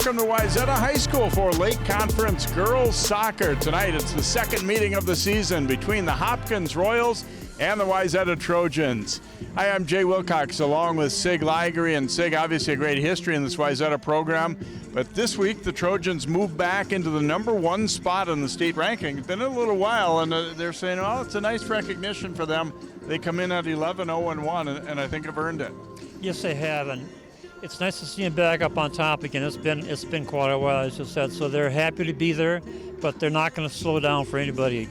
Welcome to Wayzata High School for Lake Conference Girls Soccer. Tonight it's the second meeting of the season between the Hopkins Royals and the Wayzata Trojans. Hi, I'm Jay Wilcox along with Sig Ligery, and Sig, obviously a great history in this Wayzata program, but this week the Trojans moved back into the #1 spot in the state ranking. It's been a little while, and they're saying, oh, it's a nice recognition for them. They come in at 11-0-1, and I think have earned it. Yes, they have, and it's nice to see them back up on top again. It's been quite a while, as you said, so they're happy to be there, but they're not going to slow down for anybody.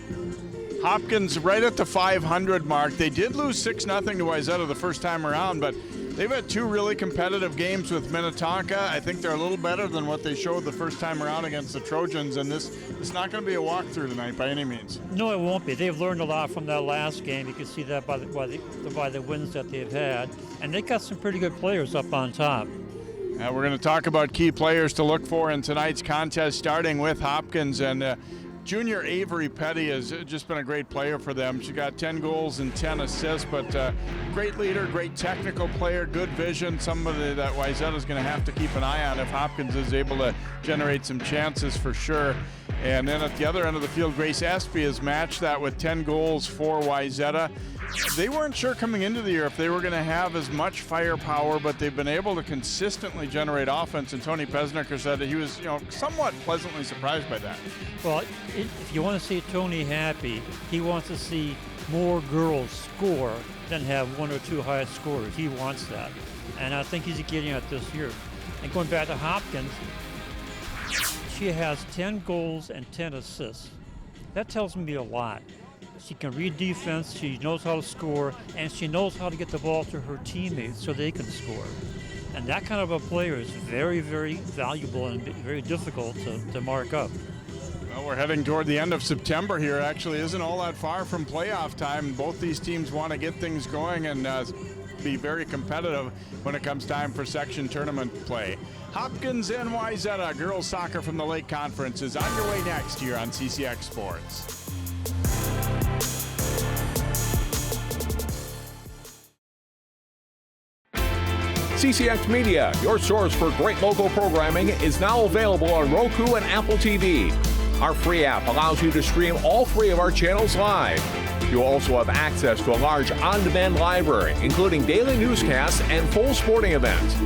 Hopkins right at the 500 mark. They did lose 6-0 to Wayzata the first time around, but they've had two really competitive games with Minnetonka. I think they're a little better than what they showed the first time around against the Trojans, and it's not going to be a walkthrough tonight by any means. No, it won't be. They've learned a lot from that last game. You can see that by the wins that they've had, and they got some pretty good players up on top. We're going to talk about key players to look for in tonight's contest, starting with Hopkins, and Junior Avery Petty has just been a great player for them. She got 10 goals and 10 assists, but great leader, great technical player, good vision, somebody that Wayzata is going to have to keep an eye on if Hopkins is able to generate some chances for sure. And then at the other end of the field, Grace Espy has matched that with 10 goals for Wayzata. They weren't sure coming into the year if they were going to have as much firepower, but they've been able to consistently generate offense, and Tony Pesnicker said that he was somewhat pleasantly surprised by that. Well, if you want to see Tony happy, he wants to see more girls score than have one or two high scorers. He wants that, and I think he's getting it this year. And going back to Hopkins, she has 10 goals and 10 assists. That tells me a lot. She can read defense, she knows how to score, and she knows how to get the ball to her teammates so they can score. And that kind of a player is very, very valuable and very difficult to mark up. Well, we're heading toward the end of September here. Actually isn't all that far from playoff time. Both these teams want to get things going and be very competitive when it comes time for section tournament play. Hopkins and Wayzata girls soccer from the Lake Conference is on your way next here on CCX Sports. CCX Media, your source for great local programming, is now available on Roku and Apple TV. Our free app allows you to stream all 3 of our channels live. You also have access to a large on-demand library, including daily newscasts and full sporting events.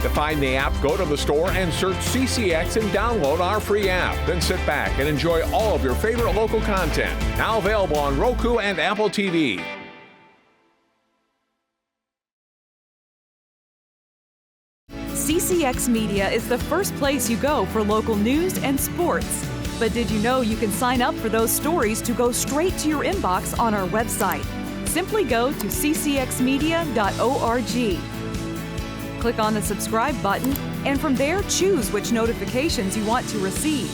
To find the app, go to the store and search CCX and download our free app. Then sit back and enjoy all of your favorite local content. Now available on Roku and Apple TV. CCX Media is the first place you go for local news and sports. But did you know you can sign up for those stories to go straight to your inbox on our website? Simply go to ccxmedia.org. Click on the subscribe button, and from there choose which notifications you want to receive.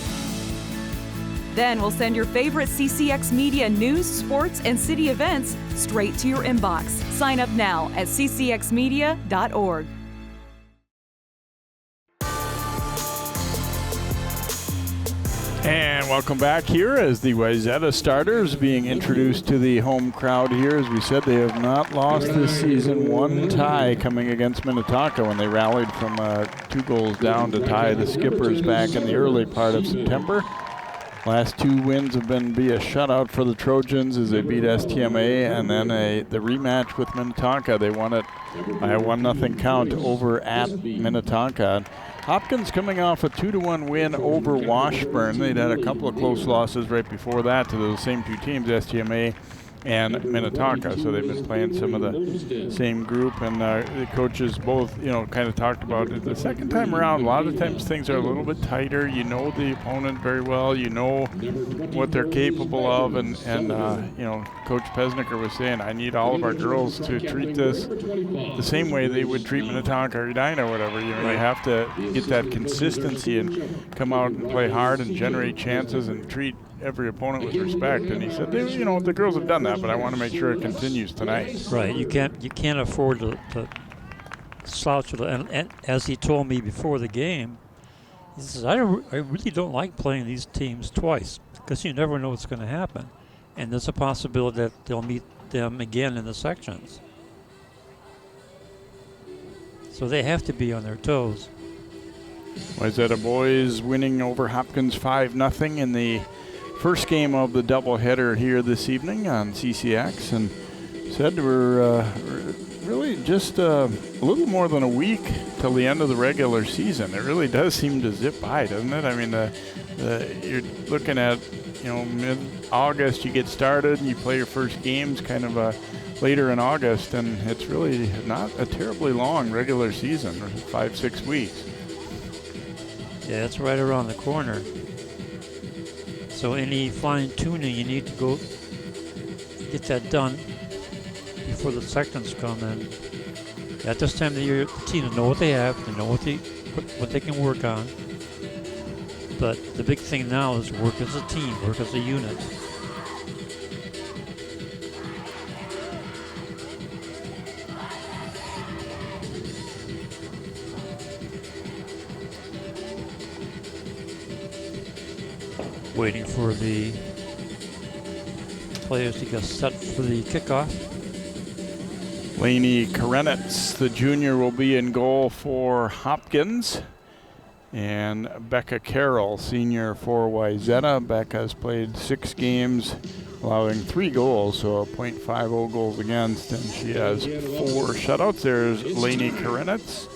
Then we'll send your favorite CCX Media news, sports, and city events straight to your inbox. Sign up now at ccxmedia.org. And welcome back here as the Wayzata starters being introduced to the home crowd here. As we said, they have not lost this season. One tie coming against Minnetonka when they rallied from 2 goals down to tie the Skippers back in the early part of September. Last 2 wins have been via shutout for the Trojans as they beat STMA, and then the rematch with Minnetonka. They won it by a 1-0 count over at Minnetonka. Hopkins coming off a 2-1 win over Washburn. They'd had a couple of close losses right before that to those same 2 teams, STMA and Minnetonka. So they've been playing some of the same group, and the coaches both, kind of talked about it. The second time around, a lot of times things are a little bit tighter. You know the opponent very well. You know what they're capable of, and Coach Pesnicker was saying, I need all of our girls to treat this the same way they would treat Minnetonka or Edina or whatever. You have to get that consistency and come out and play hard and generate chances and treat every opponent with respect. And he said, the girls have done that, but I want to make sure it continues tonight. Right. You can't afford to slouch it. And as he told me before the game, he says, I really don't like playing these teams twice because you never know what's going to happen. And there's a possibility that they'll meet them again in the sections. So they have to be on their toes. Wayzata boys winning over Hopkins 5-0 in the first game of the doubleheader here this evening on CCX, and said we're really just a little more than a week till the end of the regular season. It really does seem to zip by, doesn't it? I mean, you're looking at, mid-August you get started and you play your first games kind of later in August, and it's really not a terribly long regular season, 5-6 weeks. Yeah, it's right around the corner. So any fine tuning, you need to go get that done before the seconds come in. At this time of the year, the teams know what they have, they know what they can work on. But the big thing now is work as a team, work as a unit. Waiting for the players to get set for the kickoff. Laney Karenitz, the junior, will be in goal for Hopkins. And Becca Carroll, senior for Wayzata. Becca has played 6 games, allowing 3 goals, so a .50 goals against, and she has 4 shutouts. There's Laney Karenitz,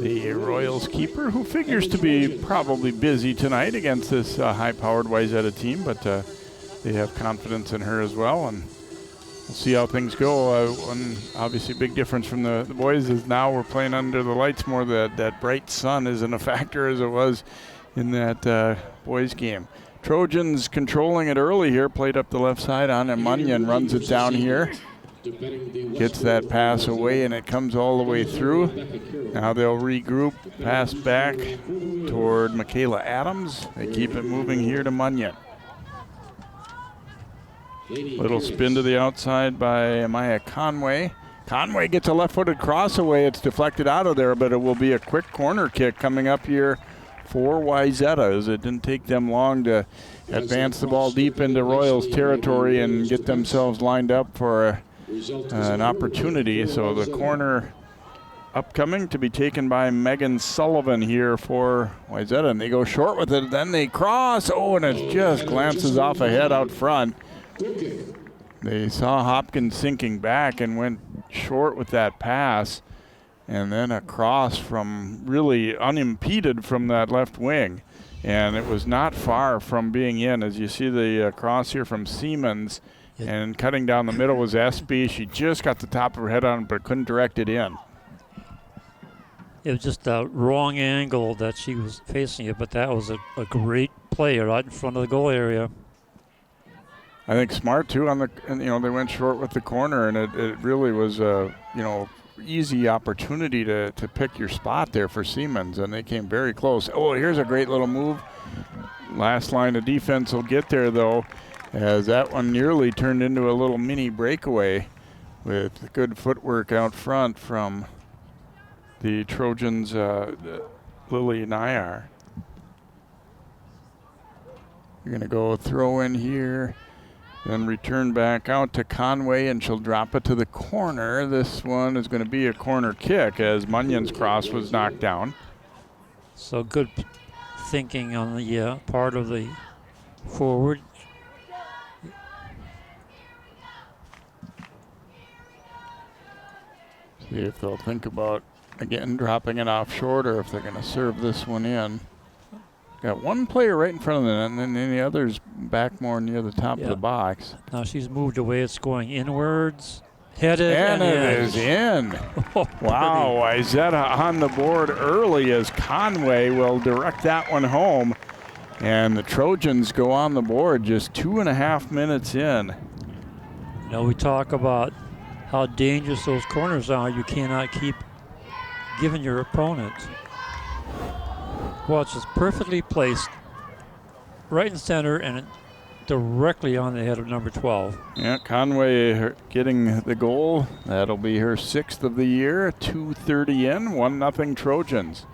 the Royals keeper, who figures to be probably busy tonight against this high-powered Wayzata team, but they have confidence in her as well, and we'll see how things go. One obviously big difference from the boys is now we're playing under the lights more. That bright sun isn't a factor as it was in that boys game. Trojans controlling it early here, played up the left side on, and Munyon runs it down here. Gets that pass away, and it comes all the way through. Now they'll regroup, pass back toward Michaela Adams. They keep it moving here to Munyon. Little spin to the outside by Maya Conway. Conway gets a left-footed cross away. It's deflected out of there, but it will be a quick corner kick coming up here for Wayzata, as it didn't take them long to advance the ball deep into Royals territory and get themselves lined up for an opportunity. So the corner upcoming to be taken by Megan Sullivan here for Wayzata, and they go short with it, then they cross. Oh, and it just glances off ahead out front. They saw Hopkins sinking back and went short with that pass, and then a cross from really unimpeded from that left wing, and it was not far from being in. As you see the cross here from Siemens, and cutting down the middle was Espy. She just got the top of her head on, but couldn't direct it in. It was just a wrong angle that she was facing it, but that was a great play right in front of the goal area. I think smart too on the, and they went short with the corner, and it really was a easy opportunity to pick your spot there for Siemens, and they came very close. Oh, here's a great little move. Last line of defense will get there though, as that one nearly turned into a little mini breakaway with good footwork out front from the Trojans, Lily Nayar. You're gonna go throw in here. Then return back out to Conway, and she'll drop it to the corner. This one is going to be a corner kick as Munyon's cross was knocked down. So good thinking on the part of the forward. See if they'll think about, again, dropping it off short, or if they're going to serve this one in. Got one player right in front of them, and then the other's back more near the top of the box. Now she's moved away. It's going inwards, headed, and it is in. Wow, Wayzata on the board early as Conway will direct that one home. And the Trojans go on the board just 2.5 minutes in. We talk about how dangerous those corners are. You cannot keep giving your opponent. Well, it's just perfectly placed right in center and directly on the head of number 12. Yeah, Conway getting the goal. That'll be her 6th of the year. 2:30 in, 1-0 Trojans.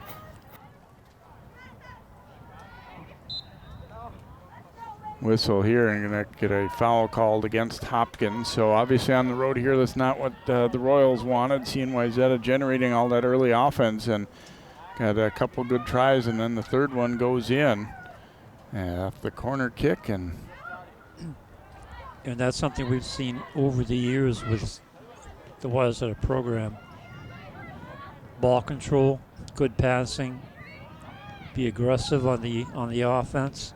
Whistle here, and going to get a foul called against Hopkins. So obviously on the road here, that's not what the Royals wanted. Seeing Wayzata generating all that early offense, and got a couple good tries, and then the third one goes in. Off the corner kick, and that's something we've seen over the years with the Wayzata program. Ball control, good passing, be aggressive on the offense.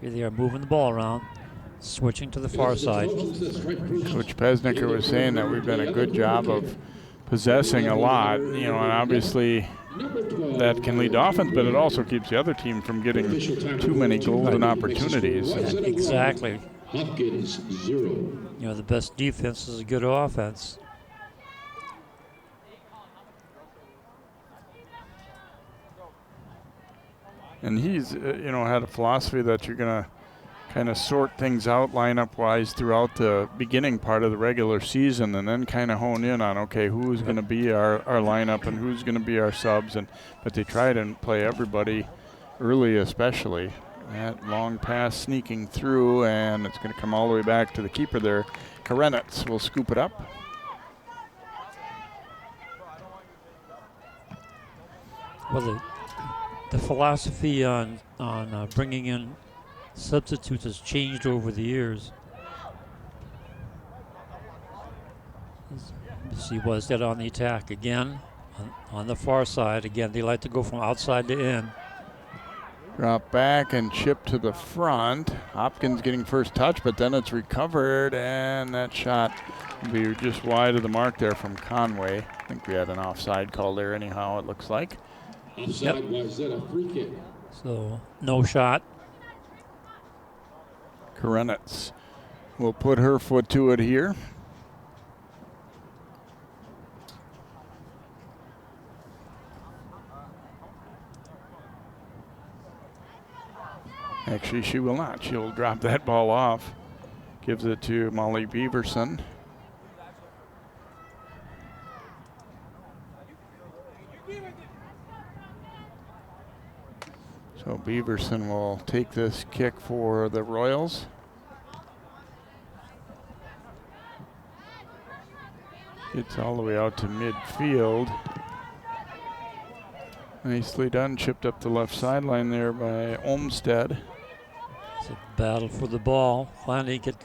Here they are moving the ball around, switching to the far side. Coach Pesnicker was saying that we've done a good job of possessing a lot, and obviously that can lead to offense, but it also keeps the other team from getting too many golden opportunities. Exactly. Hopkins 0. The best defense is a good offense. And he's, had a philosophy that you're going to kind of sort things out lineup-wise throughout the beginning part of the regular season, and then kind of hone in on, okay, who's going to be our lineup and who's going to be our subs. But they try to play everybody early, especially. That long pass sneaking through, and it's going to come all the way back to the keeper there. Karenitz will scoop it up. Well, the philosophy on bringing in substitutes has changed over the years. You see Wayzata on the attack again, on the far side. Again, they like to go from outside to in. Drop back and chip to the front. Hopkins getting first touch, but then it's recovered, and that shot will be just wide of the mark there from Conway. I think we had an offside call there anyhow, it looks like. Offside, Wayzata free kick. So no shot. Karenitz will put her foot to it here. Actually, she will not. She'll drop that ball off. Gives it to Molly Beaverson. So Beaverson will take this kick for the Royals. Gets all the way out to midfield. Nicely done. Chipped up the left sideline there by Olmsted. It's a battle for the ball. Finally get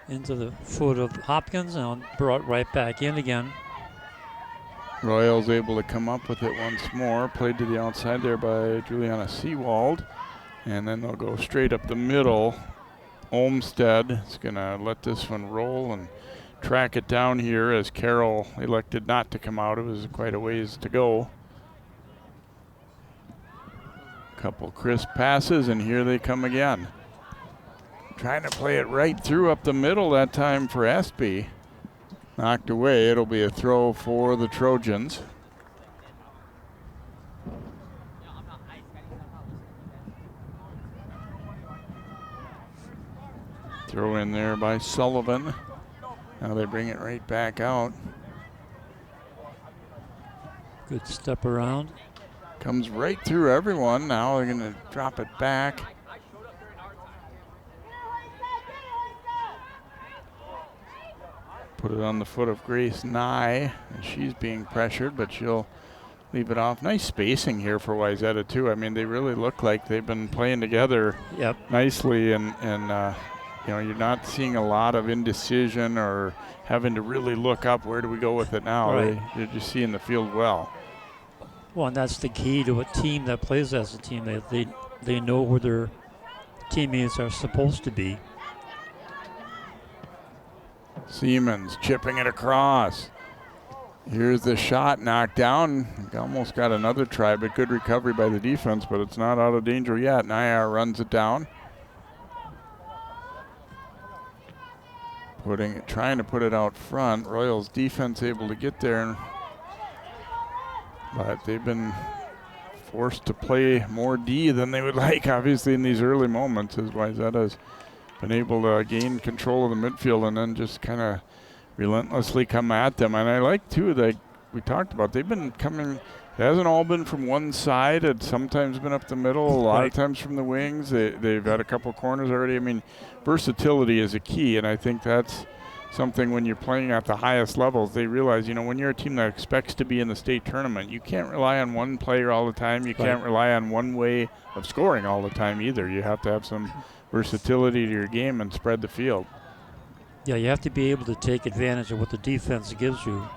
into the foot of Hopkins and brought right back in again. Royals able to come up with it once more. Played to the outside there by Juliana Seawald. And then they'll go straight up the middle. Olmsted is going to let this one roll and track it down here as Carroll elected not to come out. It was quite a ways to go. Couple crisp passes, and here they come again. Trying to play it right through up the middle that time for Espy. Knocked away. It'll be a throw for the Trojans. Throw in there by Sullivan. Now they bring it right back out. Good step around. Comes right through everyone. Now they're going to drop it back. Put it on the foot of Grace Nye, and she's being pressured, but she'll leave it off. Nice spacing here for Wayzata too. I mean, they really look like they've been playing together nicely, and you're not seeing a lot of indecision or having to really look up where do we go with it now. Right. You're just seeing the field well. Well, and that's the key to a team that plays as a team. They know where their teammates are supposed to be. Siemens chipping it across. Here's the shot knocked down. Almost got another try, but good recovery by the defense, but it's not out of danger yet. Nayar runs it down. Trying to put it out front. Royals defense able to get there, but they've been forced to play more D than they would like, obviously, in these early moments, as Wayzata's been able to gain control of the midfield and then just kind of relentlessly come at them. And I like, too, that we talked about, they've been coming, it hasn't all been from one side. It's sometimes been up the middle, a lot of times from the wings. They've had a couple corners already. I mean, versatility is a key, and I think that's something when you're playing at the highest levels. They realize, when you're a team that expects to be in the state tournament, you can't rely on one player all the time. You can't rely on one way of scoring all the time either. You have to have some versatility to your game and spread the field. Yeah, you have to be able to take advantage of what the defense gives you.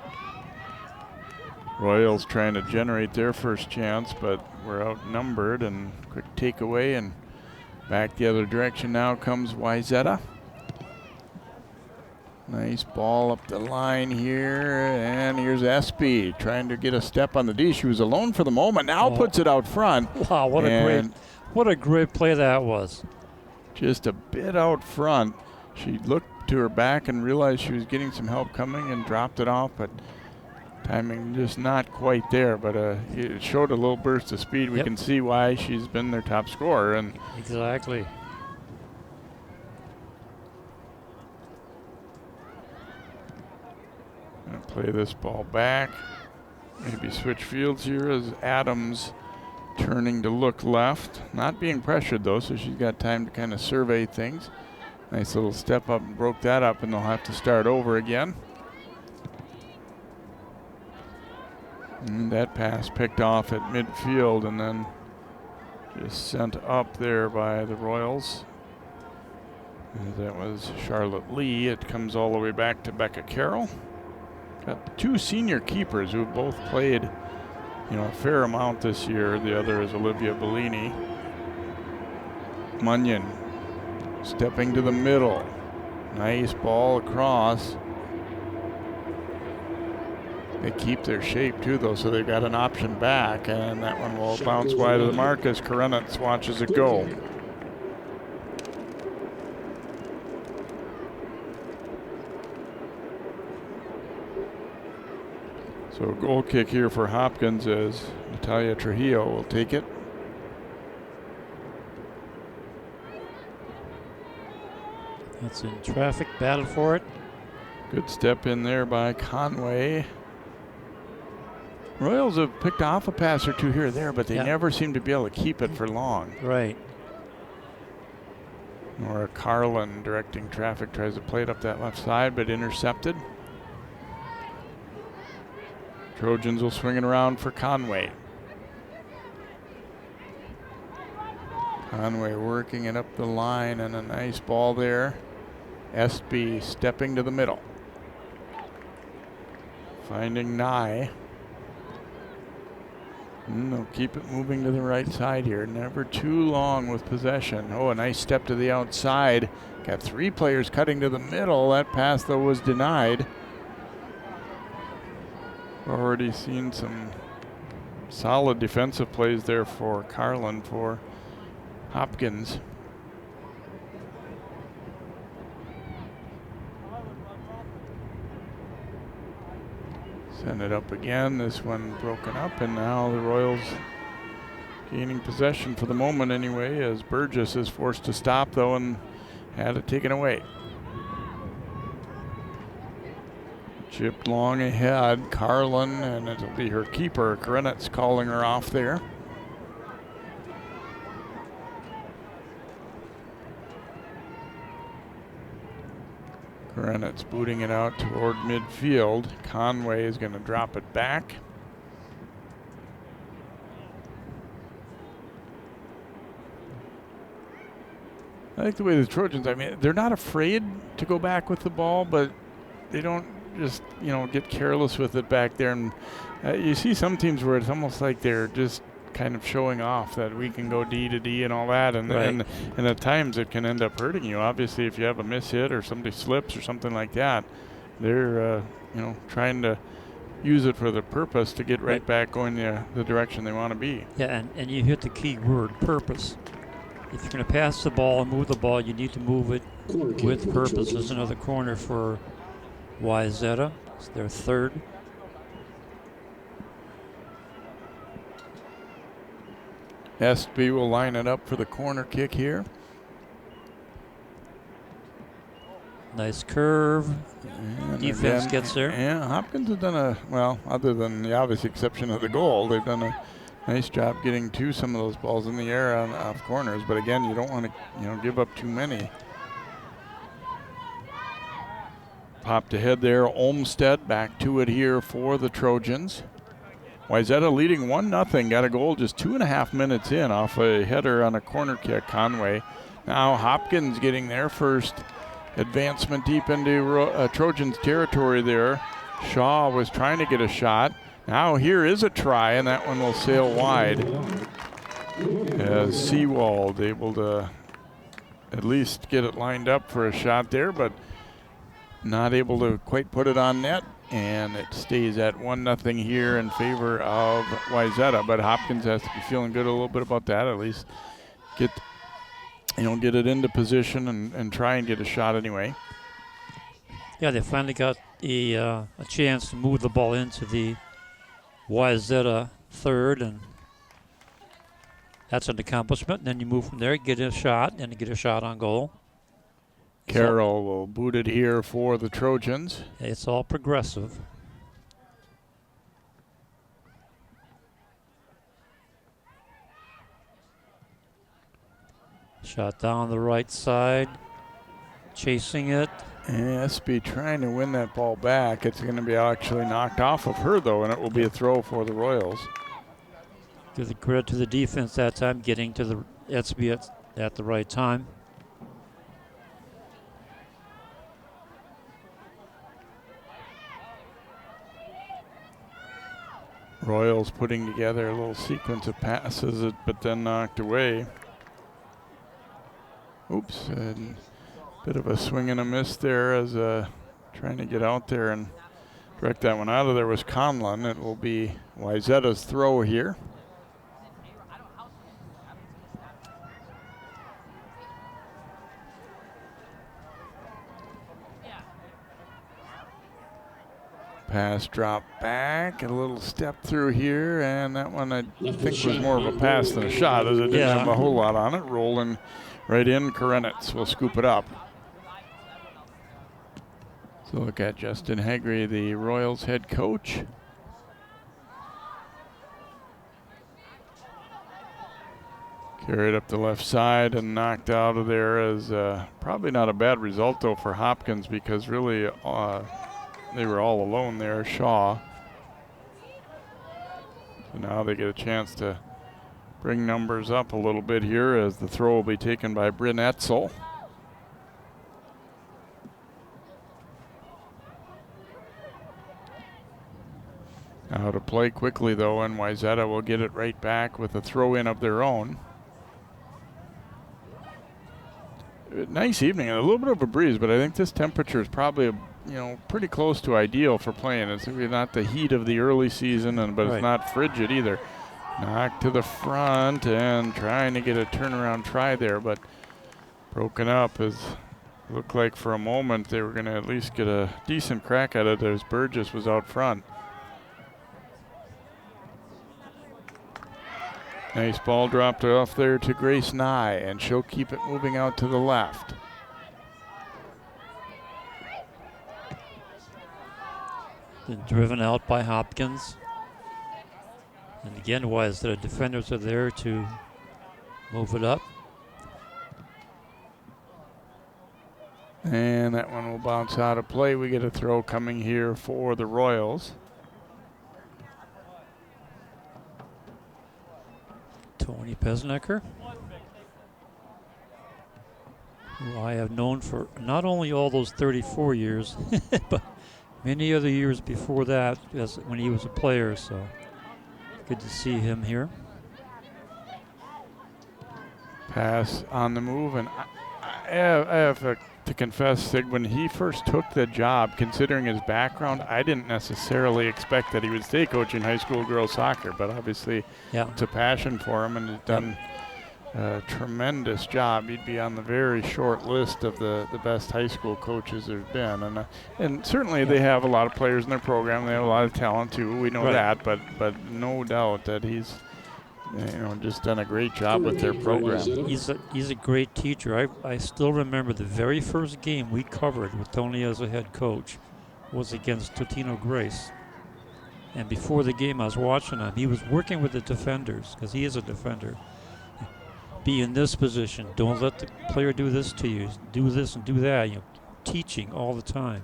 Royals trying to generate their first chance, but we're outnumbered, and quick takeaway, and back the other direction now comes Wayzata. Nice ball up the line here, and here's Espy trying to get a step on the D. She was alone for the moment, now puts it out front. Wow, what a great play that was. Just a bit out front. She looked to her back and realized she was getting some help coming and dropped it off, but timing just not quite there, but it showed a little burst of speed. We can see why she's been their top scorer. And exactly. Gonna play this ball back. Maybe switch fields here as Adams turning to look left. Not being pressured though, so she's got time to kind of survey things. Nice little step up and broke that up, and they'll have to start over again. And that pass picked off at midfield and then just sent up there by the Royals. And that was Charlotte Lee. It comes all the way back to Becca Carroll. Got two senior keepers who have both played, a fair amount this year. The other is Olivia Bellini. Munyon stepping to the middle. Nice ball across. They keep their shape too, though, so they've got an option back, and that one will bounce wide of the mark as Karenitz watches it go. So a goal kick here for Hopkins as Natalia Trujillo will take it. It's in traffic, battle for it. Good step in there by Conway. Royals have picked off a pass or two here or there, but they never seem to be able to keep it for long. Right. Nora Carlin directing traffic, tries to play it up that left side, but intercepted. Trojans will swing it around for Conway. Conway working it up the line, and a nice ball there. Espy stepping to the middle. Finding Nye. And they'll keep it moving to the right side here. Never too long with possession. Oh, a nice step to the outside. Got three players cutting to the middle. That pass, though, was denied. Already seen some solid defensive plays there for Carlin for Hopkins. Send it up again. This one broken up, and now the Royals gaining possession for the moment anyway, as Burgess is forced to stop though and had it taken away. Chipped long ahead, Carlin, and it'll be her keeper. Karenitz calling her off there. Karenitz booting it out toward midfield. Conway is going to drop it back. I like the way the Trojans, they're not afraid to go back with the ball, but they don't just, get careless with it back there. And you see some teams where it's almost like they're just kind of showing off that we can go D to D and all that, and at times it can end up hurting you. Obviously, if you have a miss hit or somebody slips or something like that, they're trying to use it for the purpose to get right back going the direction they want to be. Yeah, and you hit the key word, purpose. If you're going to pass the ball and move the ball, you need to move it with purpose. There's another corner for Wayzata. It's their third. Espy will line it up for the corner kick here. Nice curve. And Defense again, gets there. Yeah, Hopkins have done other than the obvious exception of the goal, they've done a nice job getting to some of those balls in the air off corners. But again, you don't want to give up too many. popped ahead there. Olmsted back to it here for the Trojans. Wayzata leading 1-0. Got a goal just 2.5 minutes in off a header on a corner kick. Conway. Now Hopkins getting their first advancement deep into Trojans territory there. Shaw was trying to get a shot. Now here is a try, and that one will sail wide. As Seawald able to at least get it lined up for a shot there, but not able to quite put it on net. And it stays at 1-0 here in favor of Wayzata. But Hopkins has to be feeling good a little bit about that. At least get it into position and try and get a shot anyway. Yeah, they finally got a chance to move the ball into the Wayzata third, and that's an accomplishment. And then you move from there, get a shot, and get a shot on goal. Carroll will boot it here for the Trojans. It's all progressive. Shot down the right side, chasing it. Espy trying to win that ball back. It's going to be actually knocked off of her, though, and it will be a throw for the Royals. Give the credit to the defense that time, getting to the Espy at the right time. Royals putting together a little sequence of passes, but then knocked away. Oops, and bit of a swing and a miss there as trying to get out there and direct that one out of there was Conlon. It will be Wayzata's throw here. Pass drop back, a little step through here, and that one I think was more of a pass than a shot, as it didn't have a whole lot on it. Rolling right in, Karenitz will scoop it up. So look at Justin Hegre, the Royals head coach. Carried up the left side and knocked out of there as probably not a bad result, though, for Hopkins, because really they were all alone there, Shaw. So now they get a chance to bring numbers up a little bit here as the throw will be taken by Bryn Etzel. Now to play quickly, though, and Wayzata will get it right back with a throw-in of their own. Nice evening, and a little bit of a breeze, but I think this temperature is probably pretty close to ideal for playing. It's not the heat of the early season, but it's not frigid either. Knocked to the front and trying to get a turnaround try there, but broken up as looked like for a moment they were going to at least get a decent crack at it as Burgess was out front. Nice ball dropped off there to Grace Nye, and she'll keep it moving out to the left. Been driven out by Hopkins. And again, the defenders are there to move it up. And that one will bounce out of play. We get a throw coming here for the Royals. Tony Pesnecker, who I have known for not only all those 34 years, but many other years before that, when he was a player, so good to see him here. Pass on the move, and I have to confess, Sig, when he first took the job, considering his background, I didn't necessarily expect that he would stay coaching high school girls soccer, but obviously it's a passion for him, and he's done a tremendous job. He'd be on the very short list of the best high school coaches there's been, and certainly they have a lot of players in their program. They have a lot of talent too. We know that, but no doubt that he's just done a great job with their program. He's a great teacher. I still remember the very first game we covered with Tony as a head coach was against Totino Grace. And before the game I was watching him, he was working with the defenders, because he is a defender. Be in this position. Don't let the player do this to you. Do this and do that. Teaching all the time.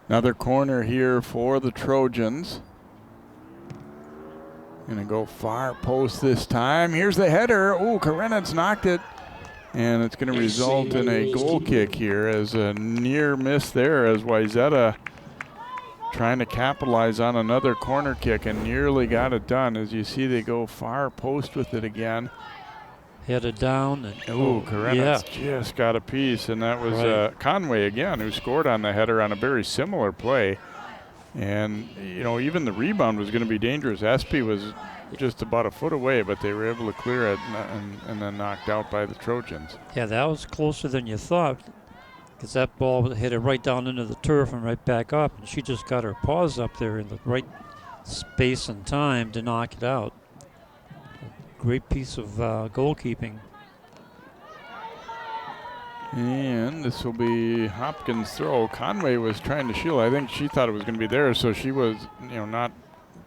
Another corner here for the Trojans. Gonna go far post this time. Here's the header. Oh, Karenitz knocked it. And it's going to result in a goal kick here as a near miss there as Wayzata trying to capitalize on another corner kick and nearly got it done. As you see, they go far post with it again. Headed down. And, Karenitz just got a piece, and that was Conway again who scored on the header on a very similar play. And, you know, even the rebound was going to be dangerous. Espy was just about a foot away, but they were able to clear it and then knocked out by the Trojans. Yeah, that was closer than you thought, because that ball hit it right down into the turf and right back up, and she just got her paws up there in the right space and time to knock it out. A great piece of goalkeeping. And this will be Hopkins' throw. Conway was trying to shield. I think she thought it was going to be there, so she was, you know, not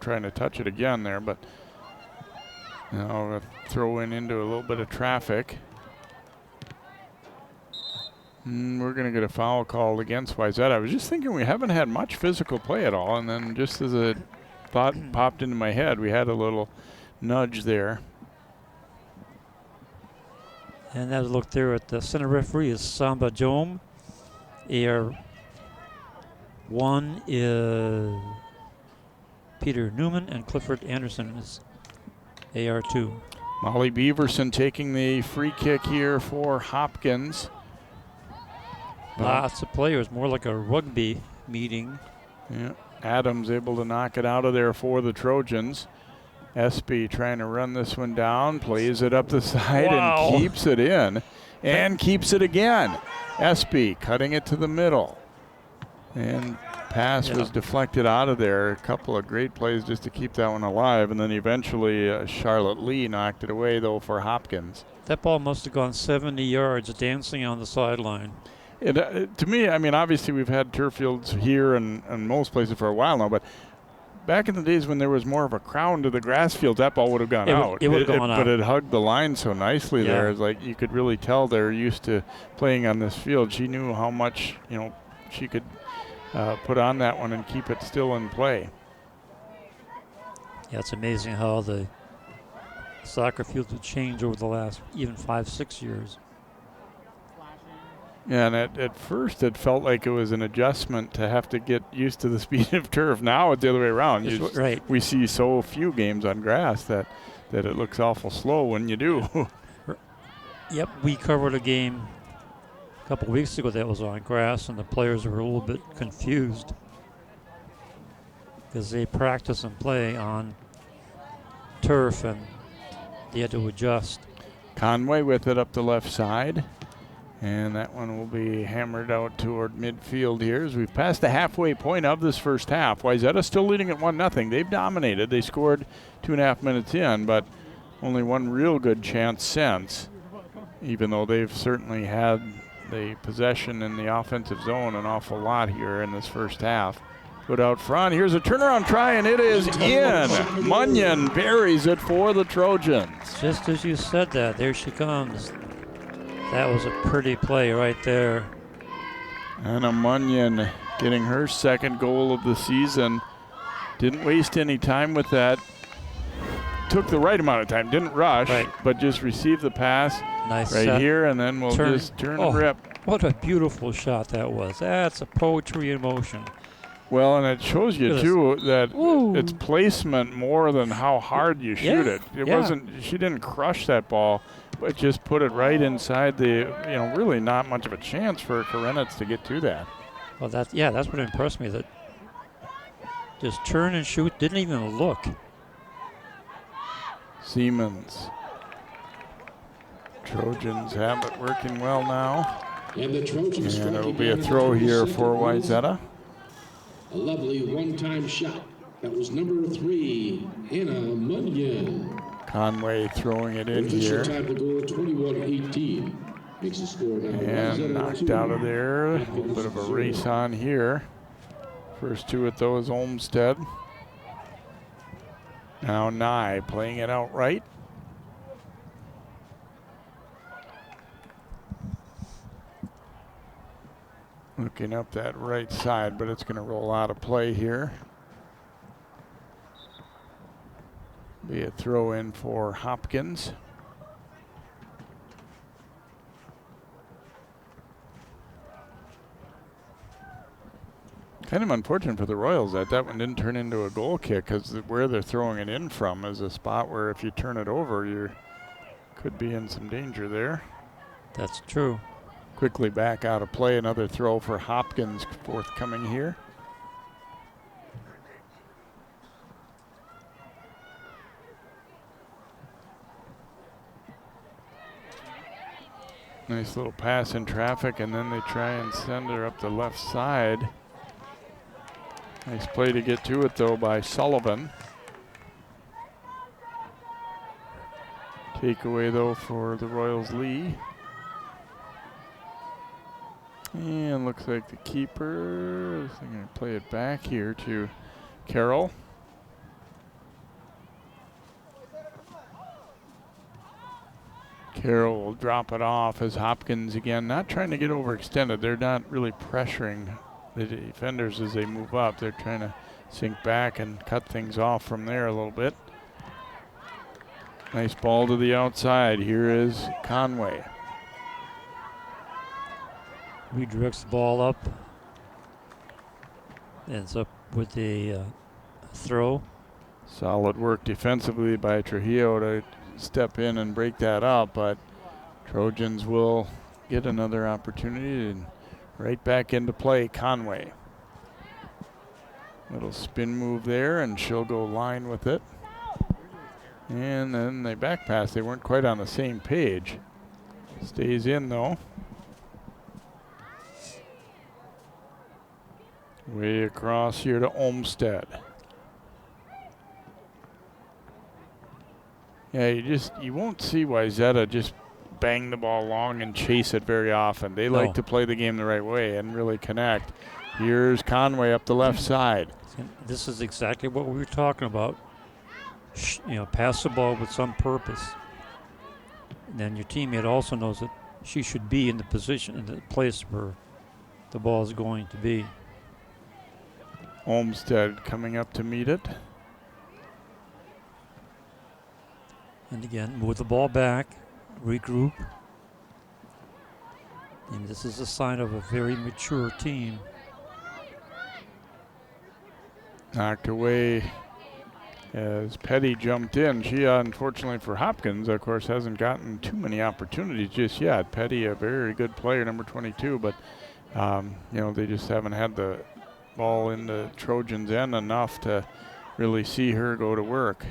trying to touch it again there, but you know, a throw into a little bit of traffic. We're going to get a foul called against Wayzata. I was just thinking we haven't had much physical play at all, and then just as a thought popped into my head, we had a little nudge there. And that look there at the center referee is Samba Jome. AR1 is Peter Newman, and Clifford Anderson is AR2. Molly Beaverson taking the free kick here for Hopkins. Lots of players, more like a rugby meeting. Yeah, Adams able to knock it out of there for the Trojans. Espy trying to run this one down, plays it up the side and keeps it in, and keeps it again. Espy cutting it to the middle, and pass was deflected out of there. A couple of great plays just to keep that one alive, and then eventually Charlotte Lee knocked it away though for Hopkins. That ball must have gone 70 yards dancing on the sideline. To me, I mean, obviously we've had turf fields here and most places for a while now, but back in the days when there was more of a crown to the grass field, that ball would have gone out. It would have gone out. But it hugged the line so nicely there. It's like you could really tell they're used to playing on this field. She knew how much, you know, she could put on that one and keep it still in play. Yeah, it's amazing how the soccer fields have changed over the last even 5-6 years. Yeah, and at first it felt like it was an adjustment to have to get used to the speed of turf. Now it's the other way around. We see so few games on grass that it looks awful slow when you do. Yep, we covered a game a couple of weeks ago that was on grass, and the players were a little bit confused because they practice and play on turf, and they had to adjust. Conway with it up the left side. And that one will be hammered out toward midfield here as we've passed the halfway point of this first half. Wayzata still leading at 1-0. They've dominated. They scored 2.5 minutes in, but only one real good chance since, even though they've certainly had the possession in the offensive zone an awful lot here in this first half. Put out front. Here's a turnaround try, and it is in. Munyon buries it for the Trojans. Just as you said that, there she comes. That was a pretty play right there. Anna Munyon getting her second goal of the season. Didn't waste any time with that. Took the right amount of time, didn't rush, but just received the pass here, and then we'll just turn and rip. What a beautiful shot that was. That's a poetry in motion. Well, and it shows you, too, that it's placement more than how hard you shoot it. It wasn't, she didn't crush that ball, but just put it right inside the, you know, really not much of a chance for Karenitz to get to that. Well, that's what impressed me, that just turn and shoot, didn't even look. Siemens. Trojans have it working well now. And the Trojans, and it'll be a throw here for Wayzata. A lovely one-time shot. That was number 3, Anna Munyon. Conway throwing it in here. Time to go 21-18. Makes the score now. And knocked out of there. A little bit of a race on here. First two at those Olmsted. Now Nye playing it outright. Looking up that right side, but it's going to roll out of play here. Be a throw in for Hopkins. Kind of unfortunate for the Royals that one didn't turn into a goal kick, because where they're throwing it in from is a spot where if you turn it over, you could be in some danger there. That's true. Quickly back out of play. Another throw for Hopkins forthcoming here. Nice little pass in traffic, and then they try and send her up the left side. Nice play to get to it, though, by Sullivan. Takeaway, though, for the Royals' Lee. And looks like the keeper is going to play it back here to Carroll. Carroll will drop it off as Hopkins, again, not trying to get overextended. They're not really pressuring the defenders as they move up. They're trying to sink back and cut things off from there a little bit. Nice ball to the outside. Here is Conway. Redirects the ball up. Ends up with a throw. Solid work defensively by Trujillo to step in and break that up, but Trojans will get another opportunity and right back into play. Conway. Little spin move there, and she'll go line with it. And then they back pass. They weren't quite on the same page. Stays in, though. Way across here to Olmsted. Yeah, you won't see Wayzata just bang the ball long and chase it very often. They like to play the game the right way and really connect. Here's Conway up the left side. This is exactly what we were talking about. Pass the ball with some purpose. And then your teammate also knows that she should be in the position, in the place where the ball is going to be. Olmsted coming up to meet it. And again, move the ball back, regroup. And this is a sign of a very mature team. Knocked away as Petty jumped in. She, unfortunately for Hopkins, of course, hasn't gotten too many opportunities just yet. Petty, a very good player, number 22, but they just haven't had the ball in the Trojans' end enough to really see her go to work.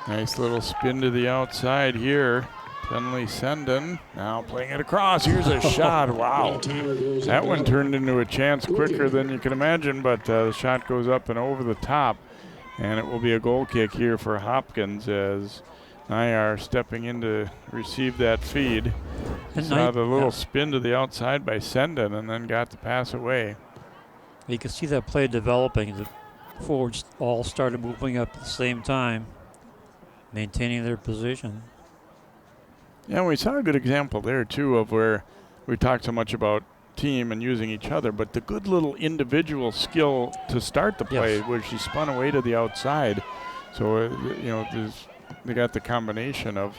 Nice little spin to the outside here. Penley Sendon now playing it across. Here's a shot. Wow. That one turned into a chance quicker than you can imagine, but the shot goes up and over the top. And it will be a goal kick here for Hopkins as Nayar stepping in to receive that feed. Saw the little spin to the outside by Sendon and then got the pass away. You can see that play developing. The forwards all started moving up at the same time, maintaining their position. Yeah, we saw a good example there, too, of where we talked so much about team and using each other, but the good little individual skill to start the play where she spun away to the outside. So, they got the combination of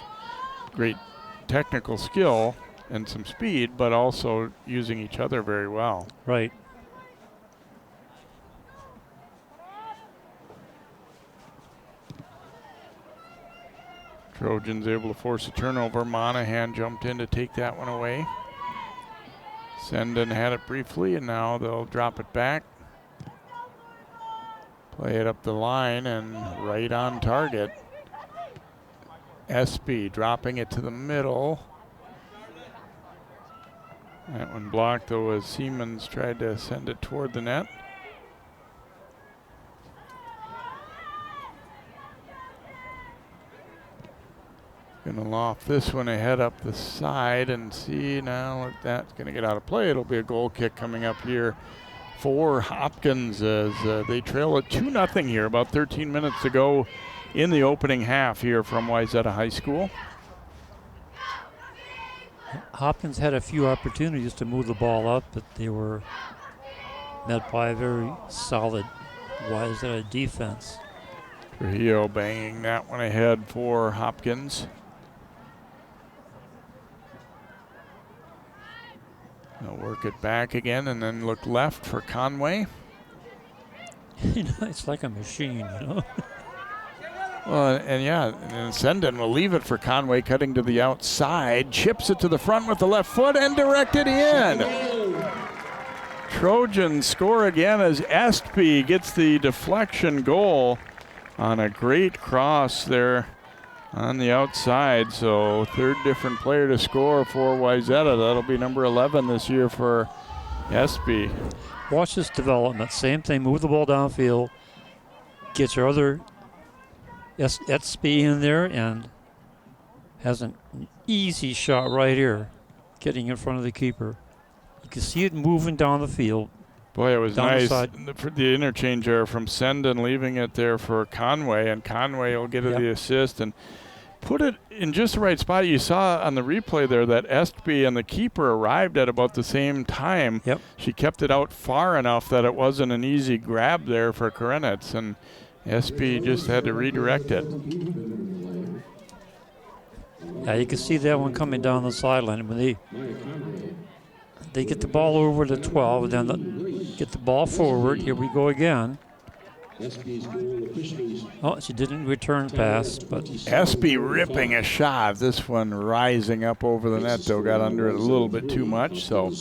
great technical skill and some speed, but also using each other very well. Right. Trojans able to force a turnover. Monahan jumped in to take that one away. Sendon had it briefly, and now they'll drop it back. Play it up the line and right on target. Espy dropping it to the middle. That one blocked, though, as Siemens tried to send it toward the net. Gonna loft this one ahead up the side and see now that's gonna get out of play. It'll be a goal kick coming up here for Hopkins as they trail at 2-0 here. About 13 minutes to go in the opening half here from Wayzata High School. Hopkins had a few opportunities to move the ball up, but they were met by a very solid Wayzata defense. Trujillo banging that one ahead for Hopkins. They'll work it back again and then look left for Conway. It's like a machine, you know. Well, and Sendon will leave it for Conway, cutting to the outside, chips it to the front with the left foot and directed in. Trojans score again as Estby gets the deflection goal on a great cross there on the outside. So third different player to score for Wayzata. That'll be number 11 this year for Estby. Watch this development. Same thing. Move the ball downfield. Get your other Estby in there and has an easy shot right here, getting in front of the keeper. You can see it moving down the field. Boy, it was nice. The interchange there from Sendon, leaving it there for Conway, and Conway will get the assist and put it in just the right spot. You saw on the replay there that Estby and the keeper arrived at about the same time. Yep. She kept it out far enough that it wasn't an easy grab there for Karenitz, and Estby just had to redirect it. Yeah, you can see that one coming down the sideline. When they get the ball over to 12, and then get the ball forward. Here we go again. Oh, she didn't return pass, but Estby ripping a shot. This one rising up over the net, though, got under it a little bit too much. So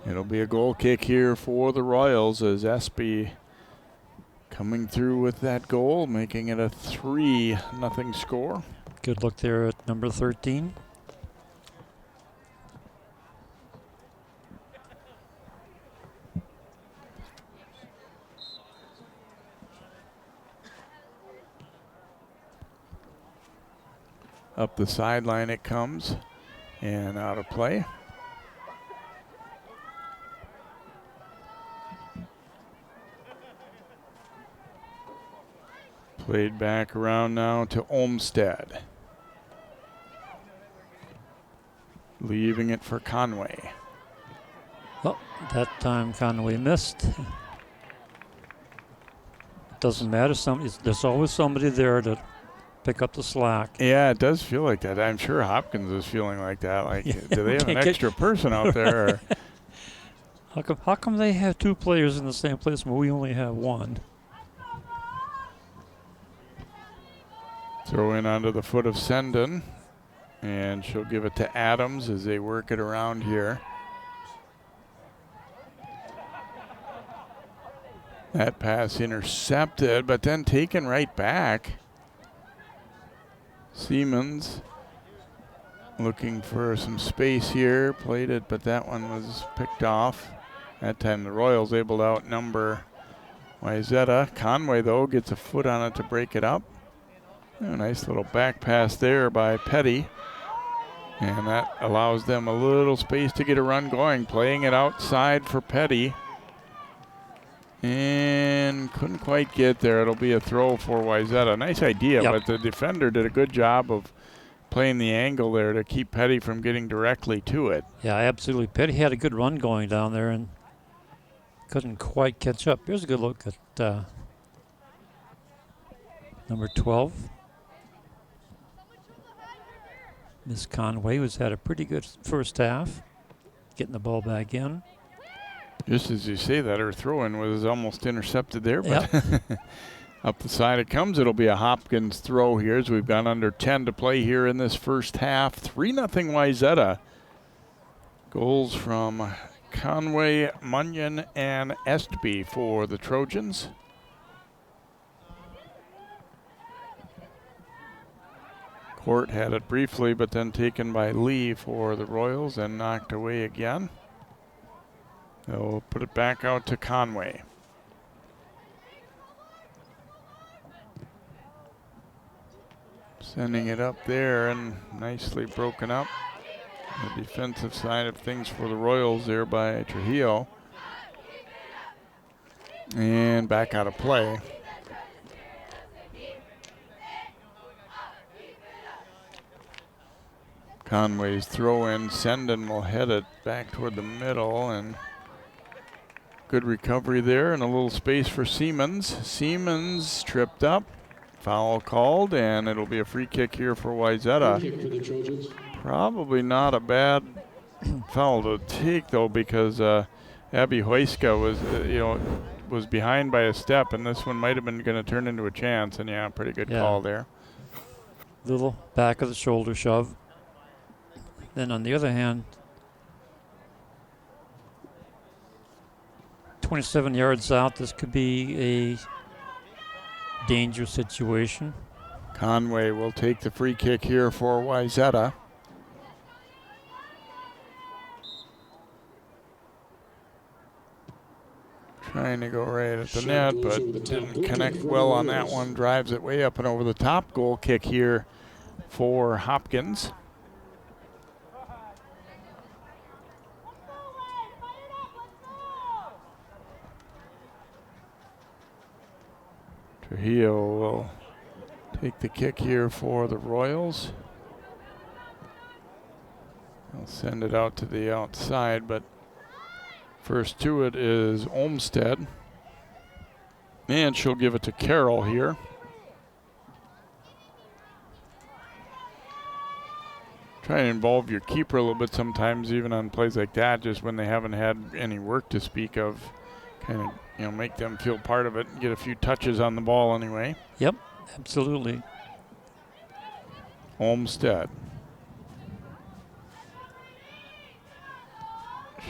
it'll be a goal kick here for the Royals as Estby coming through with that goal, making it a 3-0 score. Good look there at number 13. Up the sideline it comes, and out of play. Played back around now to Olmsted. Leaving it for Conway. Oh, that time Conway missed. Doesn't matter. There's always somebody there to pick up the slack. Yeah, it does feel like that. I'm sure Hopkins is feeling like that. Like, do they have an extra person out there? Or? How come they have two players in the same place when we only have one? Throw in onto the foot of Sendon, and she'll give it to Adams as they work it around here. That pass intercepted, but then taken right back. Siemens looking for some space here, played it, but that one was picked off. That time the Royals able to outnumber Wayzata. Conway, though, gets a foot on it to break it up. A nice little back pass there by Petty. And that allows them a little space to get a run going. Playing it outside for Petty. And couldn't quite get there. It'll be a throw for Wayzata. Nice idea, but the defender did a good job of playing the angle there to keep Petty from getting directly to it. Yeah, absolutely. Petty had a good run going down there and couldn't quite catch up. Here's a good look at number 12. Miss Conway, who's had a pretty good first half, getting the ball back in. Just as you say that, her throw-in was almost intercepted there, but up the side it comes. It'll be a Hopkins throw here as we've gone under 10 to play here in this first half. 3-0 Wayzata. Goals from Conway, Munyon, and Estby for the Trojans. Court had it briefly, but then taken by Lee for the Royals and knocked away again. They'll put it back out to Conway. Sending it up there and nicely broken up. The defensive side of things for the Royals there by Trujillo. And back out of play. Conway's throw in. Senden will head it back toward the middle, and good recovery there, and a little space for Siemens. Siemens tripped up. Foul called, and it'll be a free kick here for Wayzata. Free kick for the Trojans. Probably not a bad foul to take, though, because Abby Hoyska was behind by a step, and this one might have been going to turn into a chance. And yeah, pretty good call there. Little back of the shoulder shove. Then on the other hand, 27 yards out, this could be a dangerous situation. Conway will take the free kick here for Wayzata. Trying to go right at the net, but didn't connect well on that one. Drives it way up and over the top. Goal kick here for Hopkins. Trujillo will take the kick here for the Royals. They'll send it out to the outside, but first to it is Olmsted. And she'll give it to Carroll here. Try and involve your keeper a little bit sometimes, even on plays like that, just when they haven't had any work to speak of. Kind of, make them feel part of it and get a few touches on the ball anyway. Yep, absolutely. Olmsted.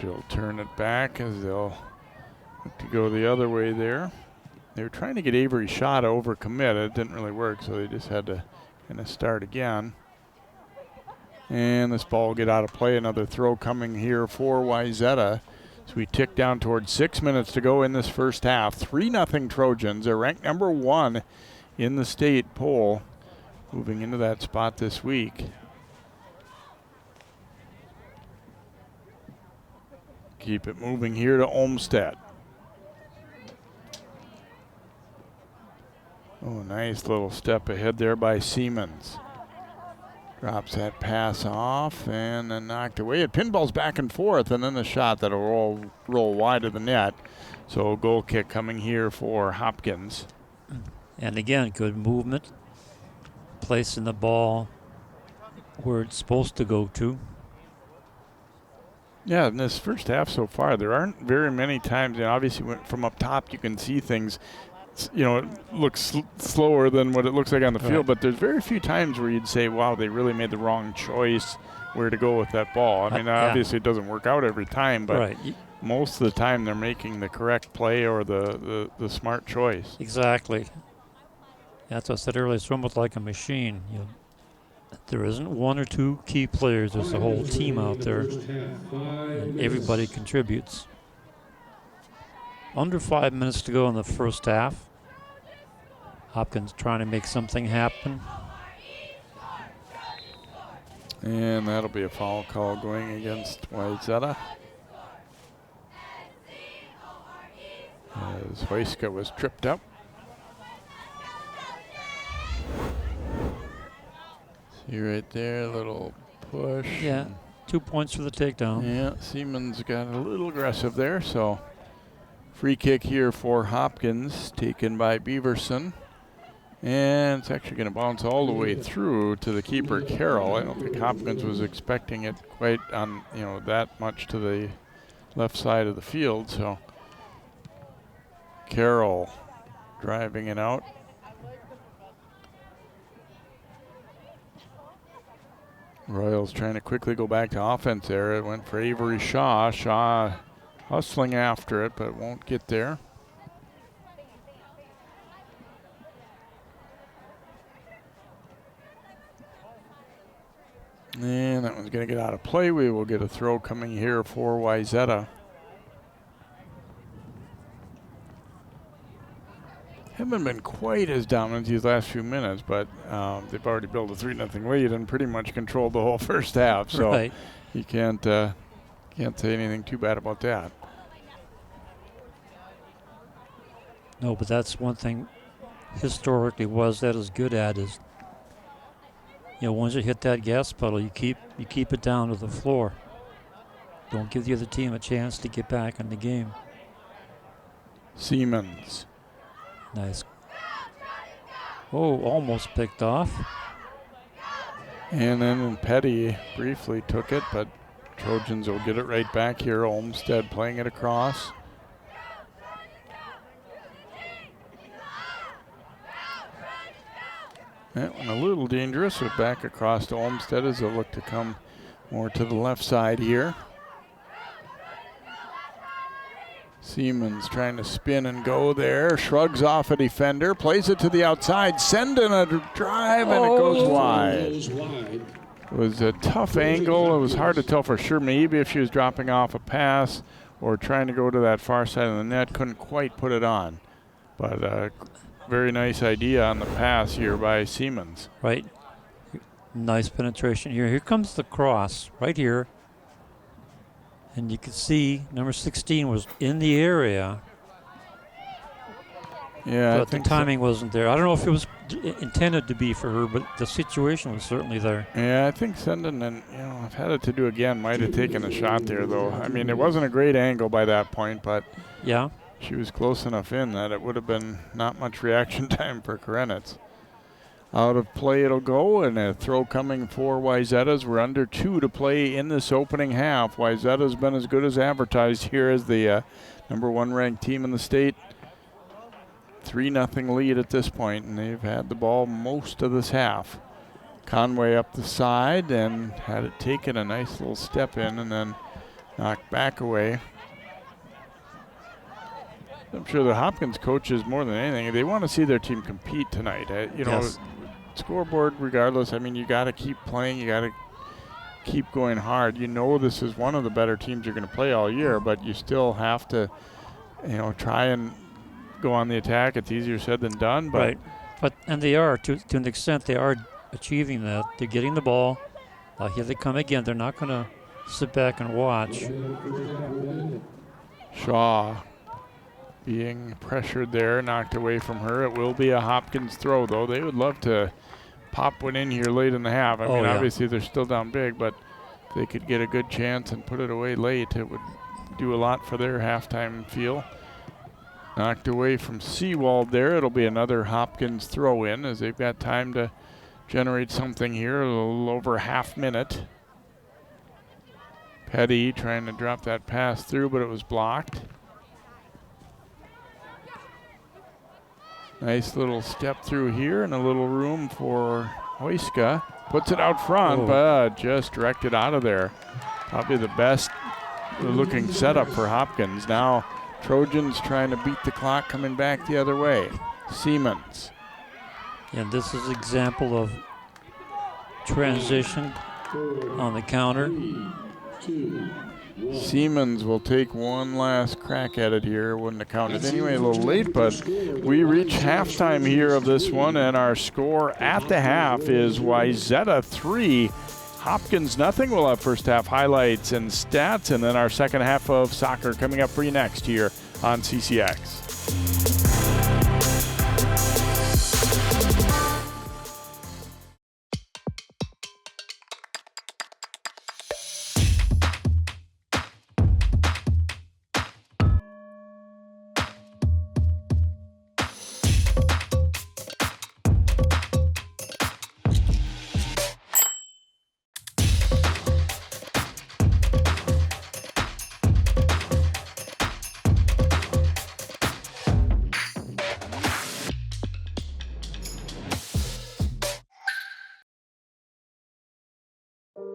She'll turn it back as they'll look to go the other way there. They were trying to get Avery Shaw to overcommit. It didn't really work, so they just had to kind of start again. And this ball will get out of play. Another throw coming here for Wayzata. So we tick down towards 6 minutes to go in this first half. 3-0 Trojans. They're ranked number 1 in the state poll, moving into that spot this week. Keep it moving here to Olmsted. Oh, nice little step ahead there by Siemens. Drops that pass off and then knocked away. It pinballs back and forth, and then the shot that'll roll wide of the net. So goal kick coming here for Hopkins. And again, good movement. Placing the ball where it's supposed to go to. Yeah, in this first half so far, there aren't very many times. Obviously, from up top, you can see things. It looks slower than what it looks like on the field, but there's very few times where you'd say, wow, they really made the wrong choice where to go with that ball. I mean, obviously it doesn't work out every time, but most of the time they're making the correct play or the smart choice. Exactly. That's what I said earlier. It's almost like a machine. There isn't one or two key players. There's a whole team out there, and everybody contributes. Under 5 minutes to go in the first half. Hopkins trying to make something happen. And that'll be a foul call going against Wayzata. As Hoyska was tripped up. See right there, a little push. Yeah, 2 points for the takedown. Yeah, Siemens got a little aggressive there, so free kick here for Hopkins, taken by Beaverson. And it's actually going to bounce all the way through to the keeper, Carroll. I don't think Hopkins was expecting it quite on, that much to the left side of the field. So Carroll driving it out. Royals trying to quickly go back to offense there. It went for Avery Shaw. Shaw hustling after it, but won't get there. And that one's going to get out of play. We will get a throw coming here for Wayzata. Haven't been quite as dominant these last few minutes, but they've already built a 3-0 lead and pretty much controlled the whole first half. So you can't say anything too bad about that. No, but that's one thing historically Wayzata is good at is once you hit that gas pedal, you keep it down to the floor. Don't give the other team a chance to get back in the game. Siemens. Nice. Oh, almost picked off. And then Petty briefly took it, but Trojans will get it right back here. Olmsted playing it across. That one a little dangerous, but back across to Olmsted as they'll look to come more to the left side here. Siemens trying to spin and go there. Shrugs off a defender, plays it to the outside, sending a drive, and it goes wide. It was a tough angle. It was hard to tell for sure. Maybe if she was dropping off a pass or trying to go to that far side of the net, couldn't quite put it on. But very nice idea on the pass here by Siemens. Right. Nice penetration here. Here comes the cross right here. And you can see number 16 was in the area. Yeah, but the timing wasn't there. I don't know if it was intended to be for her, but the situation was certainly there. Yeah, I think Senden, and I've had it to do again, might have taken a shot there, though. I mean, it wasn't a great angle by that point, but yeah, she was close enough in that it would have been not much reaction time for Karenitz. Out of play it'll go, and a throw coming for Wayzata. We're under 2 to play in this opening half. Wayzata's been as good as advertised here as the number 1 ranked team in the state. 3-0 lead at this point, and they've had the ball most of this half. Conway up the side and had it taken a nice little step in and then knocked back away. I'm sure the Hopkins coaches, more than anything, they want to see their team compete tonight. Yes. Scoreboard regardless, I mean, you got to keep playing, you got to keep going hard. This is one of the better teams you're going to play all year, but you still have to, try and go on the attack. It's easier said than done. But right. And they are, to an extent, they are achieving that. They're getting the ball. Here they come again. They're not going to sit back and watch. Shaw being pressured there, knocked away from her. It will be a Hopkins throw, though. They would love to pop one in here late in the half. I mean, obviously they're still down big, but if they could get a good chance and put it away late, it would do a lot for their halftime feel. Knocked away from Seawald there. It'll be another Hopkins throw in as they've got time to generate something here, a little over half minute. Petty trying to drop that pass through, but it was blocked. Nice little step through here and a little room for Hoyska. Puts it out front, but just directed out of there. Probably the best looking setup for Hopkins. Now Trojans trying to beat the clock, coming back the other way. Siemens. And this is an example of transition on the counter. Siemens will take one last crack at it here. Wouldn't have counted anyway, a little late, but we reach halftime here of this one, and our score at the half is Wayzata 3, Hopkins nothing. We'll have first half highlights and stats, and then our second half of soccer coming up for you next here on CCX.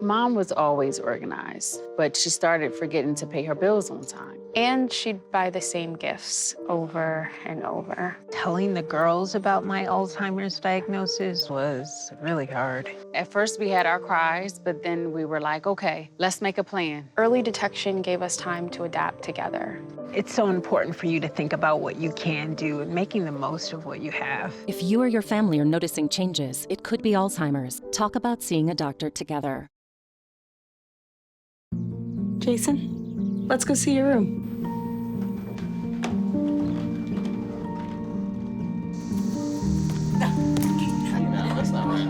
Mom was always organized, but she started forgetting to pay her bills on time. And she'd buy the same gifts over and over. Telling the girls about my Alzheimer's diagnosis was really hard. At first we had our cries, but then we were like, okay, let's make a plan. Early detection gave us time to adapt together. It's so important for you to think about what you can do and making the most of what you have. If you or your family are noticing changes, it could be Alzheimer's. Talk about seeing a doctor together. Jason, let's go see your room. No, that's not right.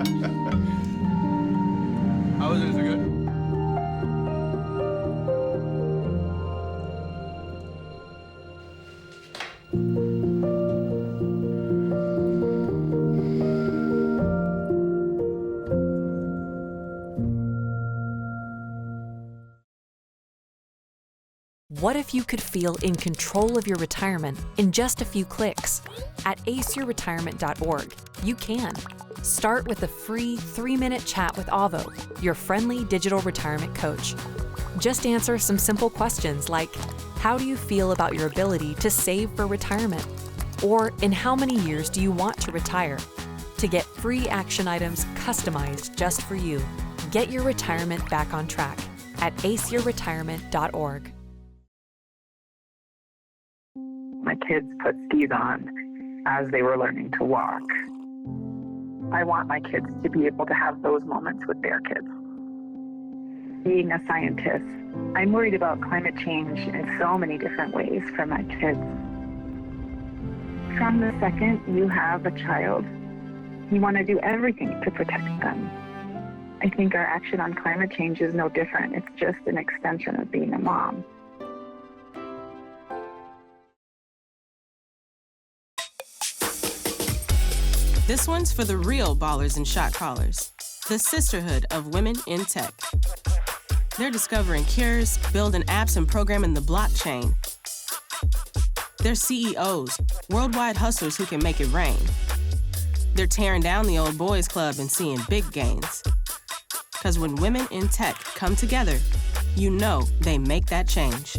What if you could feel in control of your retirement in just a few clicks? At aceyourretirement.org, you can. Start with a free 3-minute chat with Avo, your friendly digital retirement coach. Just answer some simple questions like, how do you feel about your ability to save for retirement? Or in how many years do you want to retire? To get free action items customized just for you, get your retirement back on track at aceyourretirement.org. My kids put skis on as they were learning to walk. I want my kids to be able to have those moments with their kids. Being a scientist, I'm worried about climate change in so many different ways for my kids. From the second you have a child, you want to do everything to protect them. I think our action on climate change is no different. It's just an extension of being a mom. This one's for the real ballers and shot callers, the sisterhood of women in tech. They're discovering cures, building apps, and programming the blockchain. They're CEOs, worldwide hustlers who can make it rain. They're tearing down the old boys club and seeing big gains. 'Cause when women in tech come together, you know they make that change.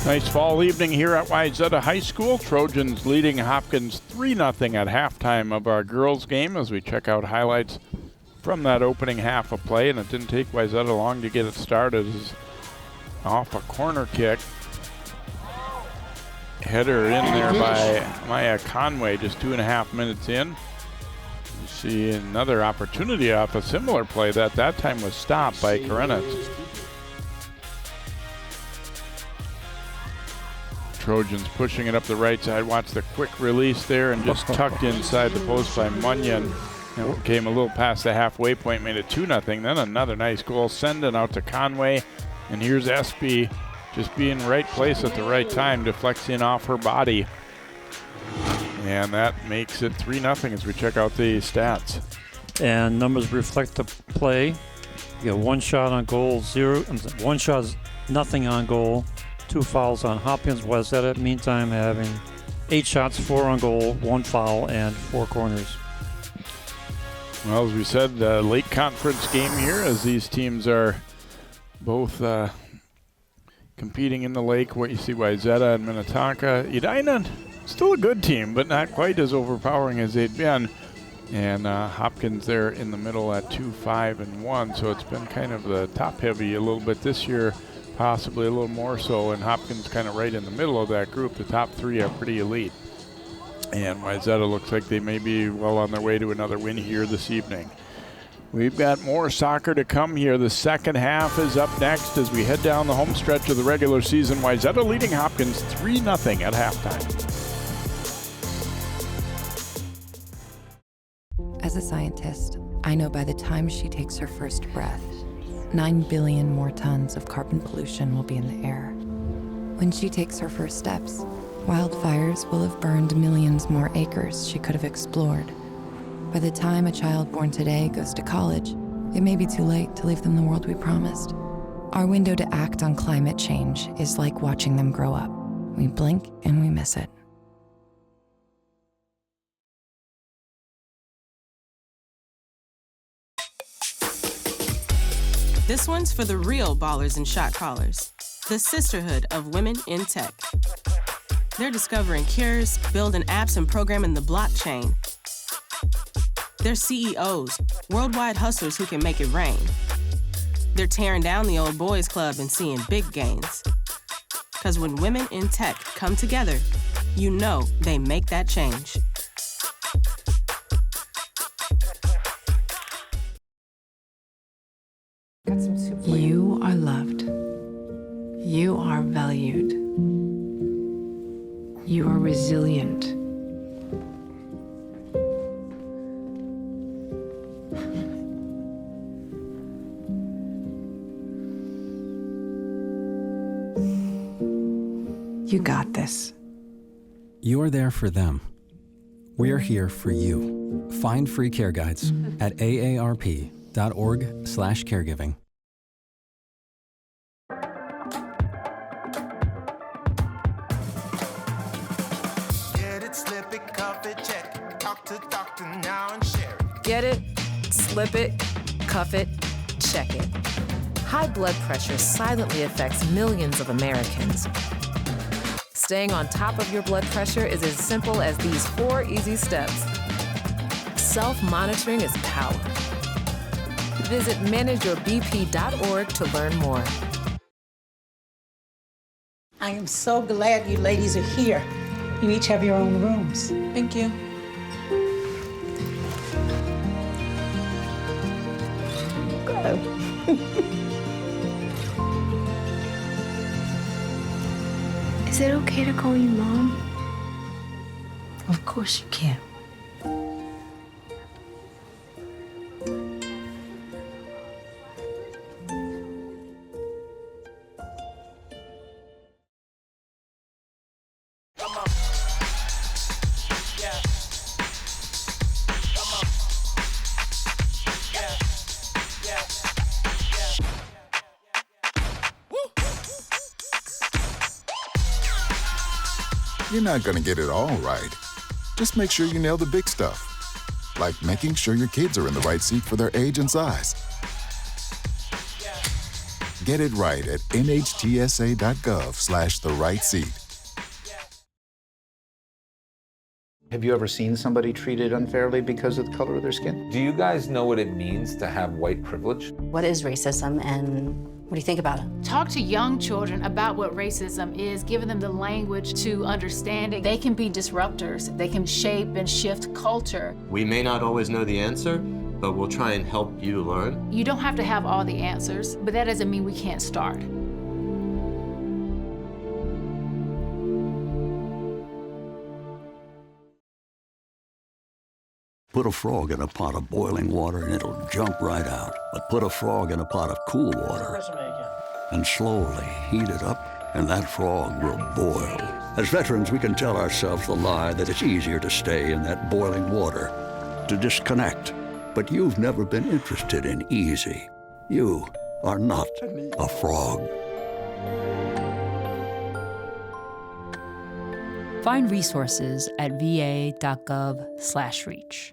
Nice fall evening here at Wayzata High School. Trojans leading Hopkins 3-0 at halftime of our girls game as we check out highlights from that opening half of play. And it didn't take Wayzata long to get it started. It's off a corner kick. Header in there by Maya Conway just 2.5 minutes in. You see another opportunity off a similar play that time was stopped by Karenitz. Trojans pushing it up the right side. Watch the quick release there and just tucked inside the post by Munyon. And came a little past the halfway point, made it 2-0. Then another nice goal, sending out to Conway. And here's Espy just being right place at the right time, deflecting off her body. And that makes it 3-0 as we check out the stats. And numbers reflect the play. You got 1 shot on goal, 1 shot, nothing on goal. 2 fouls on Hopkins. Wayzata, meantime, having 8 shots, 4 on goal, 1 foul, and 4 corners. Well, as we said, late conference game here as these teams are both competing in the lake. What you see, Wayzata and Minnetonka. Edina, still a good team, but not quite as overpowering as they'd been. And Hopkins there in the middle at 2-5-1. So it's been kind of the top-heavy a little bit this year. Possibly a little more so, and Hopkins kind of right in the middle of that group. The top 3 are pretty elite. And Wayzata looks like they may be well on their way to another win here this evening. We've got more soccer to come here. The second half is up next as we head down the home stretch of the regular season. Wayzata leading Hopkins 3-0 at halftime. As a scientist, I know by the time she takes her first breath, 9 billion more tons of carbon pollution will be in the air. When she takes her first steps, wildfires will have burned millions more acres she could have explored. By the time a child born today goes to college, it may be too late to leave them the world we promised. Our window to act on climate change is like watching them grow up. We blink and we miss it. This one's for the real ballers and shot callers, the sisterhood of women in tech. They're discovering cures, building apps, and programming the blockchain. They're CEOs, worldwide hustlers who can make it rain. They're tearing down the old boys club and seeing big gains. 'Cause when women in tech come together, you know they make that change. You are loved. You are valued. You are resilient. You got this. You're there for them. We're here for you. Find free care guides at aarp.org/caregiving. Get it, slip it, cuff it, check it. Talk to doctor now and share it. Get it, slip it, cuff it, check it. High blood pressure silently affects millions of Americans. Staying on top of your blood pressure is as simple as these 4 easy steps. Self-monitoring is power. Visit manageyourbp.org to learn more. I am so glad you ladies are here. You each have your own rooms. Thank you. Good. Is it okay to call you Mom? Of course you can. You're not going to get it all right. Just make sure you nail the big stuff, like making sure your kids are in the right seat for their age and size. Get it right at nhtsa.gov/the-right-seat. Have you ever seen somebody treated unfairly because of the color of their skin? Do you guys know what it means to have white privilege? What is racism and what do you think about it? Talk to young children about what racism is, giving them the language to understand it. They can be disruptors. They can shape and shift culture. We may not always know the answer, but we'll try and help you learn. You don't have to have all the answers, but that doesn't mean we can't start. Put a frog in a pot of boiling water and it'll jump right out. But put a frog in a pot of cool water and slowly heat it up, and that frog will boil. As veterans, we can tell ourselves the lie that it's easier to stay in that boiling water, to disconnect. But you've never been interested in easy. You are not a frog. Find resources at va.gov/reach.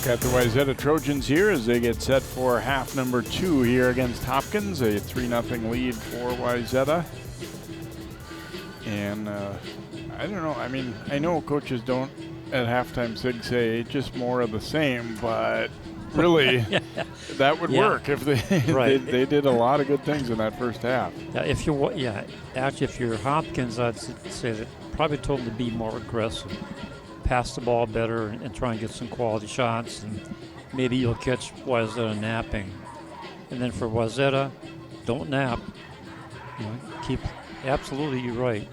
Got the Wayzata Trojans here as they get set for half number 2 here against Hopkins. A 3-0 lead for Wayzata. And I don't know. I mean, I know coaches don't at halftime say just more of the same, but really that would work if they they did a lot of good things in that first half. Yeah, actually, if you're Hopkins, I'd say that probably told them to be more aggressive. Pass the ball better and try and get some quality shots, and maybe you'll catch Wayzata napping. And then for Wayzata, don't nap. You know, absolutely, you're right.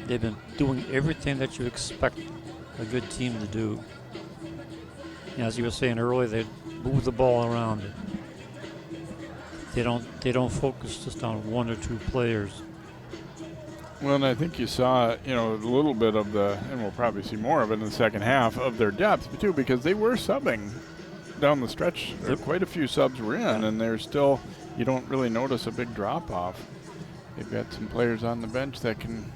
They've been doing everything that you expect a good team to do. And as you were saying earlier, they move the ball around. They don't focus just on 1 or 2 players. Well, and I think you saw, a little bit of and we'll probably see more of it in the second half, of their depth, too, because they were subbing down the stretch. Quite a few subs were in, and they're still, you don't really notice a big drop-off. They've got some players on the bench that can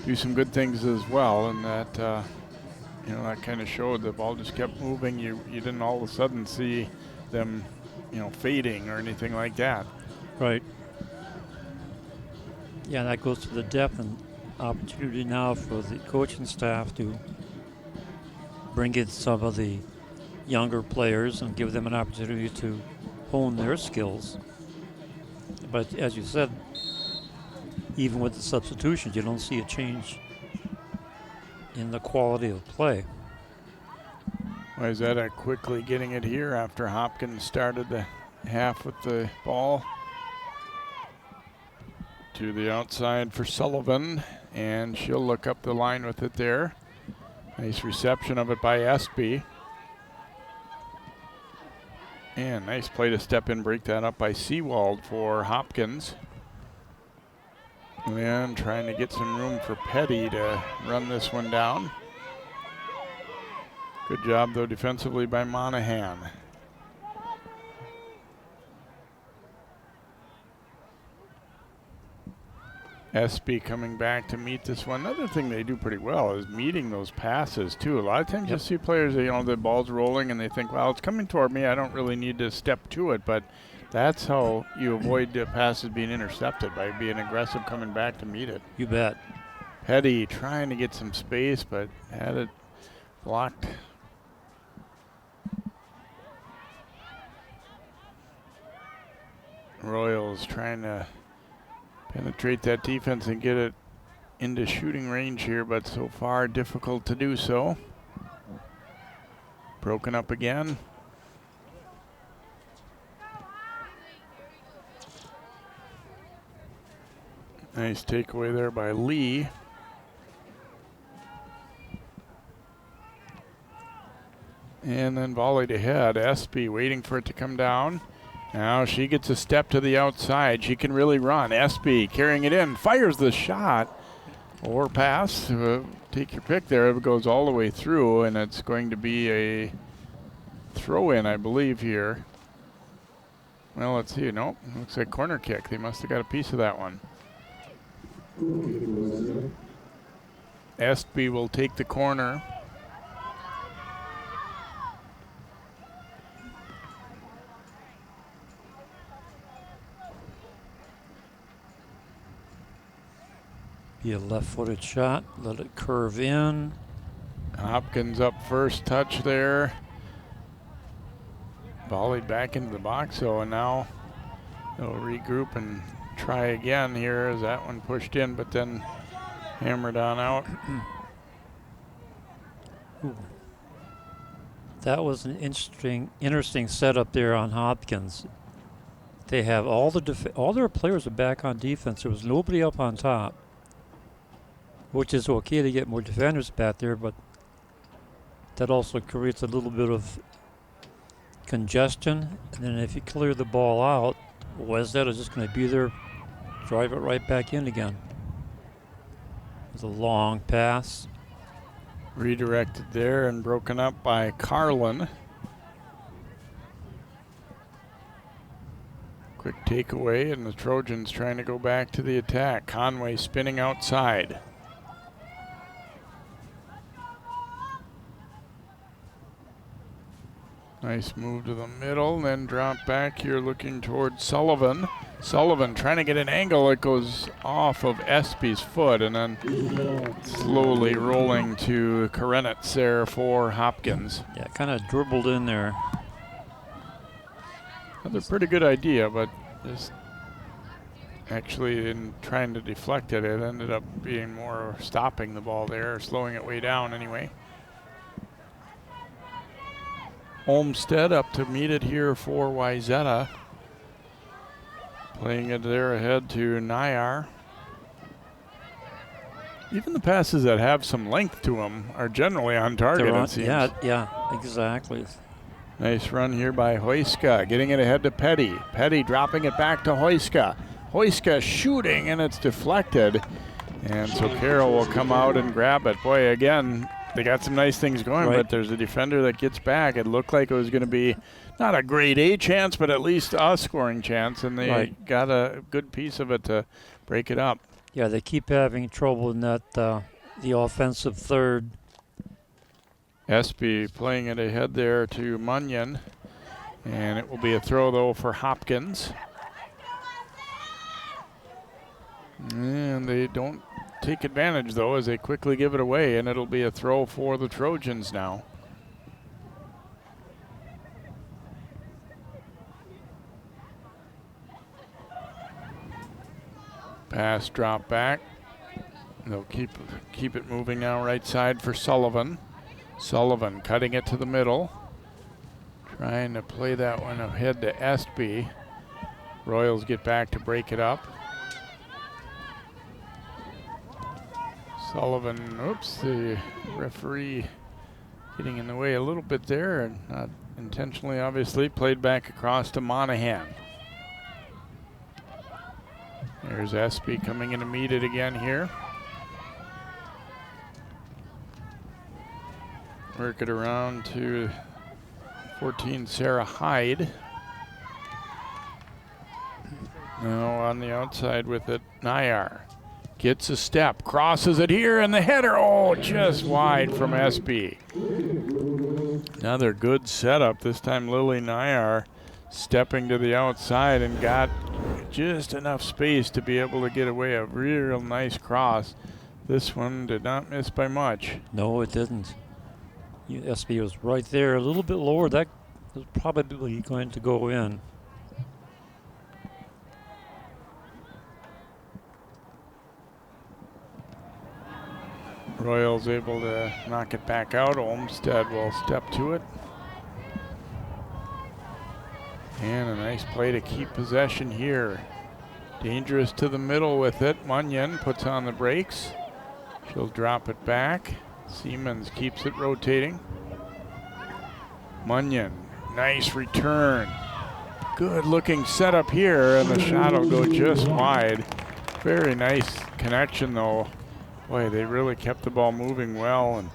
do some good things as well, and that, that kind of showed the ball just kept moving. You didn't all of a sudden see them, fading or anything like that. Right. Yeah, that goes to the depth and opportunity now for the coaching staff to bring in some of the younger players and give them an opportunity to hone their skills. But as you said, even with the substitutions, you don't see a change in the quality of play. Wayzata quickly getting it here after Hopkins started the half with the ball. To the outside for Sullivan, and she'll look up the line with it there. Nice reception of it by Espy. And nice play to step in, break that up by Seawald for Hopkins. And trying to get some room for Petty to run this one down. Good job, though, defensively by Monahan. Espy coming back to meet this one. Another thing they do pretty well is meeting those passes, too. A lot of times you'll see players, the ball's rolling and they think, well, it's coming toward me. I don't really need to step to it. But that's how you avoid the passes being intercepted, by being aggressive coming back to meet it. You bet. Petty trying to get some space, but had it blocked. Royals trying to penetrate that defense and get it into shooting range here, but so far difficult to do so. Broken up again. Nice takeaway there by Lee. And then volleyed ahead. Espy waiting for it to come down. Now she gets a step to the outside. She can really run. Espy carrying it in, fires the shot or pass. Take your pick there. It goes all the way through, and it's going to be a throw in, I believe, here. Well, let's see. Nope. Looks like corner kick. They must have got a piece of that one. Espy will take the corner. Be a left-footed shot. Let it curve in. Hopkins up first touch there. Volleyed back into the box, and now they'll regroup and try again here as that one pushed in, but then hammered on out. That was an interesting setup there on Hopkins. They have all their players are back on defense. There was nobody up on top, which is okay to get more defenders back there, but that also creates a little bit of congestion. And then if you clear the ball out, Wayzata is just going to be there, drive it right back in again. It's a long pass. Redirected there and broken up by Carlin. Quick takeaway, and the Trojans trying to go back to the attack. Conway spinning outside. Nice move to the middle, then drop back here looking towards Sullivan. Sullivan trying to get an angle. It goes off of Espy's foot and then slowly rolling to Karenitz there for Hopkins. Yeah, kind of dribbled in there. Another pretty good idea, but just actually in trying to deflect it, it ended up being more stopping the ball there, slowing it way down anyway. Olmsted up to meet it here for Wayzata. Playing it there ahead to Nayar. Even the passes that have some length to them are generally on target, it seems. Yeah, exactly. Nice run here by Hoyska, getting it ahead to Petty. Petty dropping it back to Hoyska. Hoyska shooting, and it's deflected. And so Carroll will come out and grab it. Boy, again, they got some nice things going, but there's a defender that gets back. It looked like it was going to be not a grade A chance, but at least a scoring chance, and they got a good piece of it to break it up. Yeah, they keep having trouble in that the offensive third. Espy playing it ahead there to Munyon, and it will be a throw, though, for Hopkins. And they don't take advantage, though, as they quickly give it away, and it'll be a throw for the Trojans now. Pass drop back. They'll keep it moving now right side for Sullivan. Sullivan cutting it to the middle. Trying to play that one ahead to Estby. Royals get back to break it up. Sullivan, oops, the referee getting in the way a little bit there, and not intentionally, obviously. Played back across to Monahan. There's Espy coming in to meet it again here. Work it around to 14, Sarah Hyde. Now on the outside with it, Nayar. Gets a step, crosses it here, and the header, oh, just wide from Espy. Another good setup. This time Lily Nayar stepping to the outside and got just enough space to be able to get away a real nice cross. This one did not miss by much. No, it didn't. Espy was right there, a little bit lower. That was probably going to go in. Royals able to knock it back out. Olmsted will step to it. And a nice play to keep possession here. Dangerous to the middle with it. Munyon puts on the brakes. She'll drop it back. Siemens keeps it rotating. Munyon, nice return. Good looking setup here, and the shot will go just wide. Very nice connection though. Boy, they really kept the ball moving well, and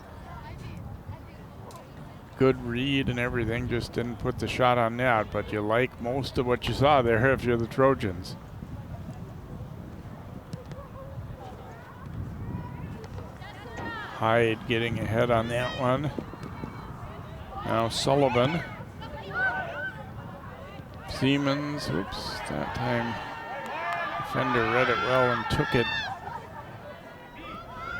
good read and everything. Just didn't put the shot on net, but you like most of what you saw there if you're the Trojans. Hyde getting ahead on that one. Now Sullivan. Siemens, oops, that time defender read it well and took it.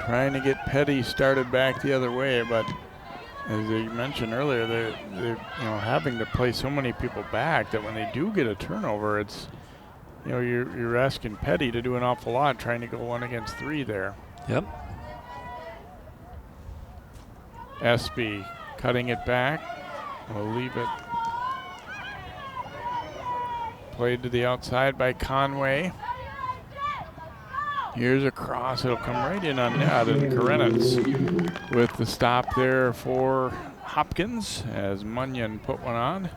Trying to get Petty started back the other way, but as you mentioned earlier, they're having to play so many people back that when they do get a turnover, it's you're asking Petty to do an awful lot trying to go 1 against 3 there. Yep. Espy cutting it back. We'll leave it. Played to the outside by Conway. Here's a cross. It'll come right in on net, and Karenitz with the stop there for Hopkins as Munyon put one on.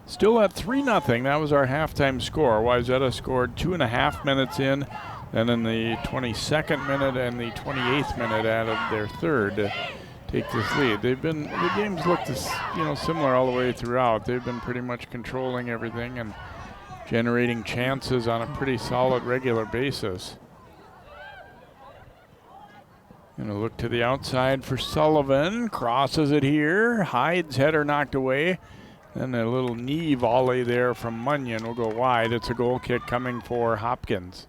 Still at 3-0. That was our halftime score. Wayzata scored 2.5 minutes in. Then in the 22nd minute and the 28th minute added their third to take this lead. The games looked similar all the way throughout. They've been pretty much controlling everything and generating chances on a pretty solid regular basis. Gonna look to the outside for Sullivan. Crosses it here. Hyde's header knocked away. Then a little knee volley there from Munyon will go wide. It's a goal kick coming for Hopkins.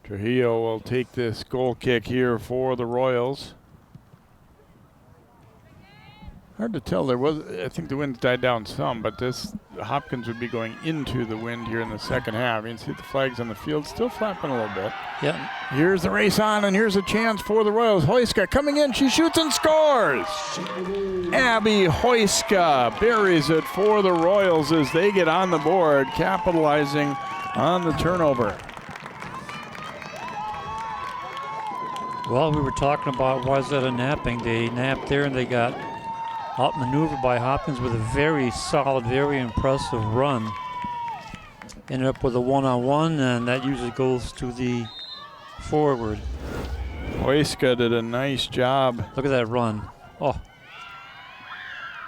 Trujillo will take this goal kick here for the Royals. Hard to tell. I think the wind died down some, but Hopkins would be going into the wind here in the second half. You can see the flags on the field still flapping a little bit. Yeah. Here's the race on, and here's a chance for the Royals. Hoyska coming in. She shoots and scores. Abby Hoyska buries it for the Royals as they get on the board, capitalizing on the turnover. Well, we were talking about Wayzata napping. They napped there and they got outmaneuvered by Hopkins with a very solid, very impressive run. Ended up with a 1-on-1, and that usually goes to the forward. Hoyska did a nice job. Look at that run. Oh.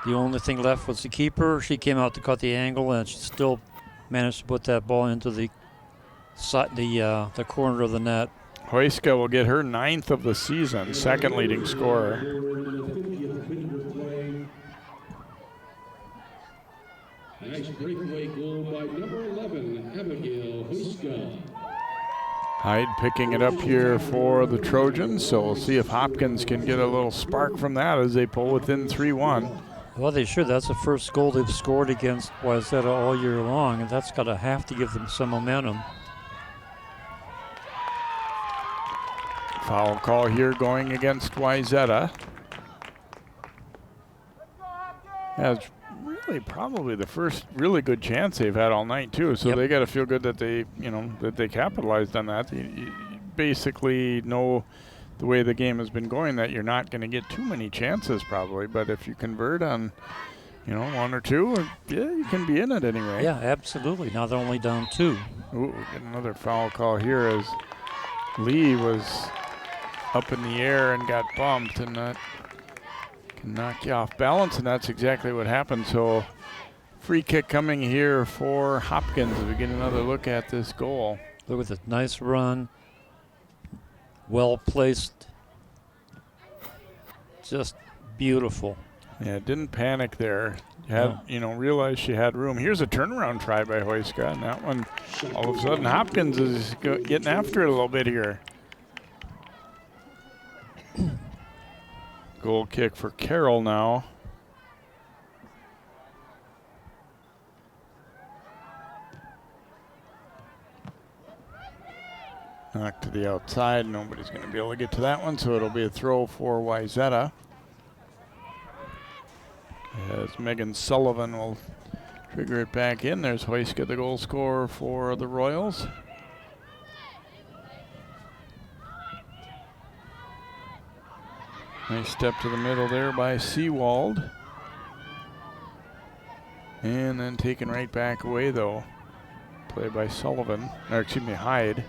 The only thing left was the keeper. She came out to cut the angle, and she still managed to put that ball into the corner of the net. Hoyska will get her 9th of the season, second leading scorer. Nice breakaway goal by number 11, Abigail Hoyska. Hyde picking it up here for the Trojans, so we'll see if Hopkins can get a little spark from that as they pull within 3-1. Well, they should. That's the first goal they've scored against Wayzata all year long, and that's got to have to give them some momentum. Foul call here going against Wayzata. That's really probably the first really good chance they've had all night too. So they got to feel good that they, that they capitalized on that. You basically know the way the game has been going that you're not going to get too many chances probably. But if you convert on, one or two, yeah, you can be in it anyway. Yeah, absolutely. Now they're only down 2. Ooh, get another foul call here as Lee was up in the air and got bumped, and that can knock you off balance, and that's exactly what happened. So free kick coming here for Hopkins as we get another look at this goal. Look at this nice run, well placed, just beautiful. Yeah, didn't panic there. Had realized she had room. Here's a turnaround try by Hoyska, and that one, all of a sudden, Hopkins is getting after it a little bit here. Goal kick for Carroll now. Knocked to the outside. Nobody's going to be able to get to that one, so it'll be a throw for Wayzata. As Megan Sullivan will trigger it back in. There's Hoyska, the goal scorer for the Royals. Nice step to the middle there by Seawald. And then taken right back away though. Play by Sullivan, or excuse me, Hyde.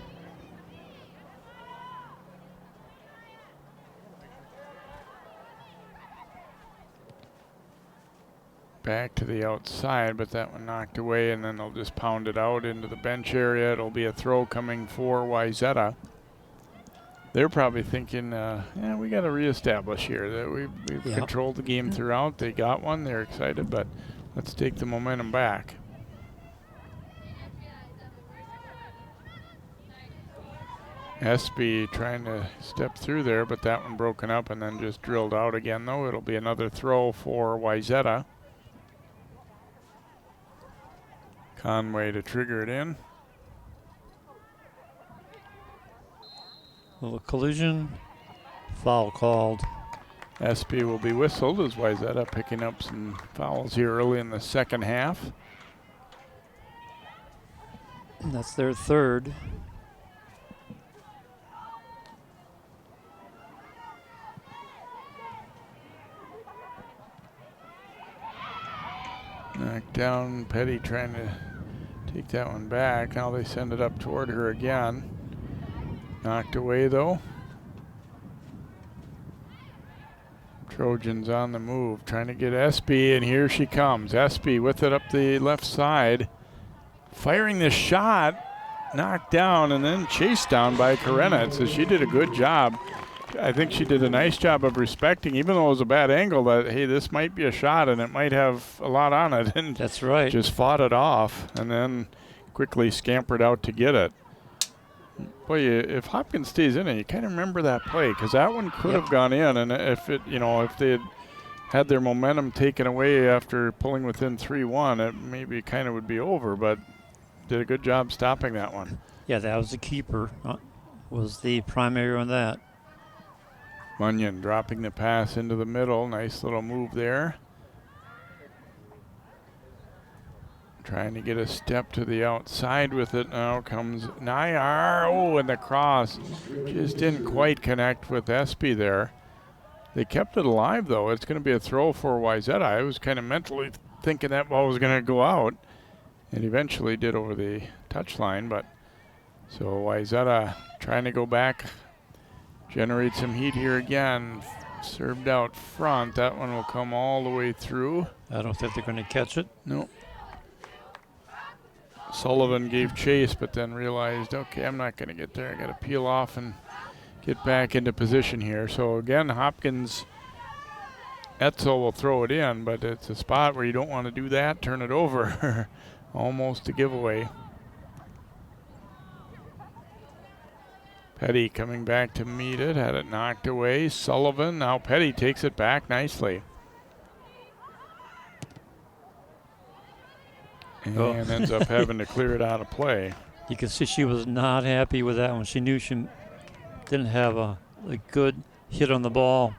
Back to the outside, but that one knocked away, and then they'll just pound it out into the bench area. It'll be a throw coming for Wayzata. They're probably thinking, yeah, we got to reestablish here that we've controlled the game throughout. They got one, they're excited, but let's take the momentum back. Espy trying to step through there, but that one broken up and then just drilled out again, though. It'll be another throw for Wayzata. Conway to trigger it in. Little collision, foul called. Espy will be whistled as Wayzata picking up some fouls here early in the second half. And that's their third. Knocked down, Petty trying to take that one back. Now they send it up toward her again. Knocked away though. Trojans on the move, trying to get Espy, and here she comes. Espy with it up the left side. Firing this shot, knocked down and then chased down by Karenna. So she did a good job. I think she did a nice job of respecting, even though it was a bad angle, that, hey, this might be a shot and it might have a lot on it. And that's right. Just fought it off and then quickly scampered out to get it. Boy, if Hopkins stays in it, you kind of remember that play, because that one could have gone in, and if it, if they had their momentum taken away after pulling within 3-1, it maybe kind of would be over, but did a good job stopping that one. Yeah, that was the keeper, was the primary on that. Munyon dropping the pass into the middle. Nice little move there. Trying to get a step to the outside with it. Now comes Nayar. Oh, and the cross just didn't quite connect with Espy there. They kept it alive, though. It's going to be a throw for Wayzata. I was kind of mentally thinking that ball was going to go out. It eventually did over the touchline, but so Wayzata trying to go back, generate some heat here again. Served out front. That one will come all the way through. I don't think they're going to catch it. No. Sullivan gave chase, but then realized, okay, I'm not going to get there. I got to peel off and get back into position here. So again, Hopkins, Etzel will throw it in, but it's a spot where you don't want to do that. Turn it over. Almost a giveaway. Petty coming back to meet it, had it knocked away. Sullivan, now Petty takes it back nicely. And ends up having to clear it out of play. You can see she was not happy with that one. She knew she didn't have a good hit on the ball.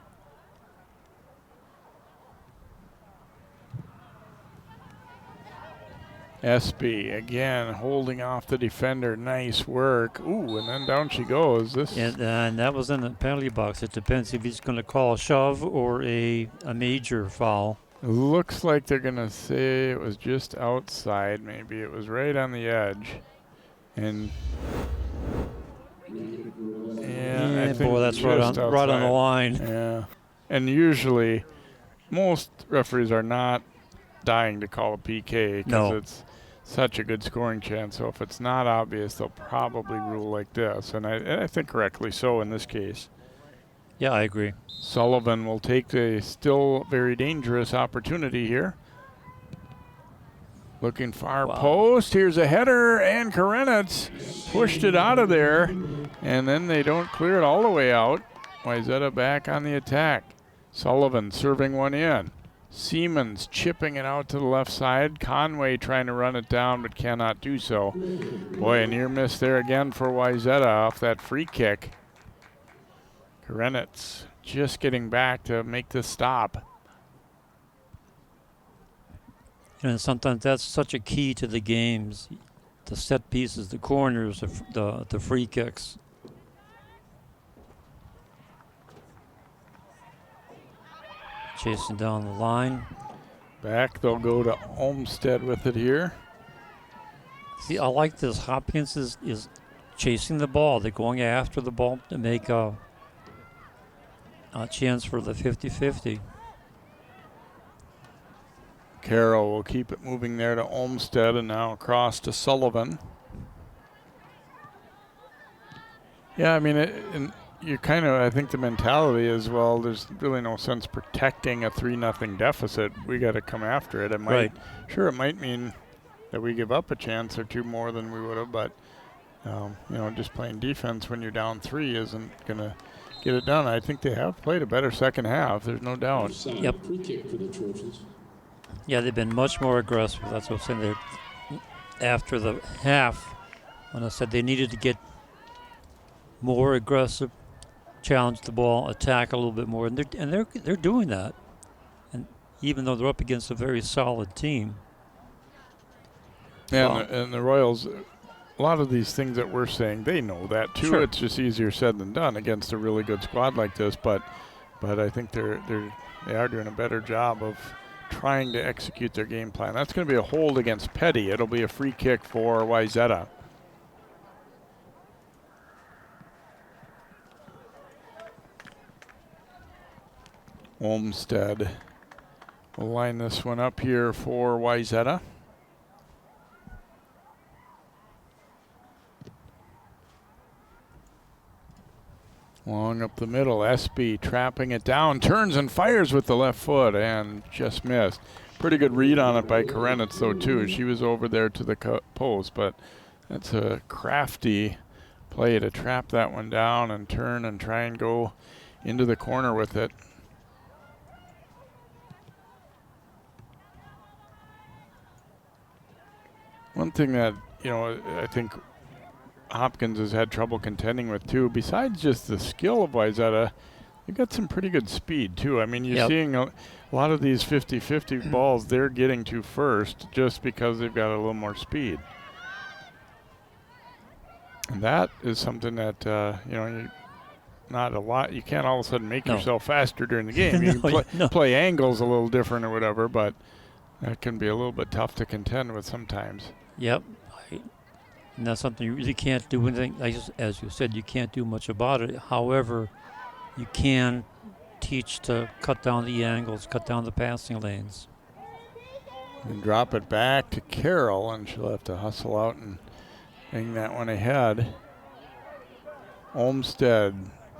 Espy again holding off the defender. Nice work. Ooh, and then down she goes. And that was in the penalty box. It depends if he's going to call a shove or a major foul. Looks like they're going to say it was just outside. Maybe it was right on the edge. And I think boy, that's right on the line. Yeah. And usually most referees are not dying to call a PK because it's such a good scoring chance. So if it's not obvious, they'll probably rule like this. And I think correctly so in this case. Yeah, I agree. Sullivan will take the still very dangerous opportunity here. Looking far post. Here's a header, and Karenitz pushed it out of there. And then they don't clear it all the way out. Wayzata back on the attack. Sullivan serving one in. Siemens chipping it out to the left side. Conway trying to run it down but cannot do so. Boy, a near miss there again for Wayzata off that free kick. Karenitz just getting back to make this stop. And sometimes that's such a key to the games. The set pieces, the corners, the free kicks. Chasing down the line. Back, they'll go to Olmsted with it here. See, I like this. Hopkins is chasing the ball. They're going after the ball to make a chance for the 50-50. Carroll will keep it moving there to Olmsted and now across to Sullivan. Yeah, I mean, you kind of, I think the mentality is, well, there's really no sense protecting a 3-0 deficit. We got to come after it. It might, sure, it might mean that we give up a chance or two more than we would have, but just playing defense when you're down 3 isn't going to get it done. I think they have played a better second half. There's no doubt. Yep. Yeah, they've been much more aggressive. That's what I'm saying. After the half, when I said they needed to get more aggressive, challenge the ball, attack a little bit more, and they're doing that. And even though they're up against a very solid team. Yeah, and the Royals, a lot of these things that we're saying, they know that too. Sure. It's just easier said than done against a really good squad like this. But I think they are doing a better job of trying to execute their game plan. That's going to be a hold against Petty. It'll be a free kick for Wayzata. Olmsted will line this one up here for Wayzata. Long up the middle, Espy trapping it down, turns and fires with the left foot and just missed. Pretty good read on it by Karenitz though too. She was over there to the post, but that's a crafty play to trap that one down and turn and try and go into the corner with it. One thing that, I think Hopkins has had trouble contending with too, besides just the skill of Wayzata, they've got some pretty good speed too. I mean, you're seeing a lot of these 50-50 balls they're getting to first just because they've got a little more speed. And that is something that, not a lot. You can't all of a sudden make yourself faster during the game. You can play angles a little different or whatever, but that can be a little bit tough to contend with sometimes. Yep. And that's something you really can't do anything. As you said, you can't do much about it. However, you can teach to cut down the angles, cut down the passing lanes. And drop it back to Carroll, and she'll have to hustle out and bang that one ahead. Olmsted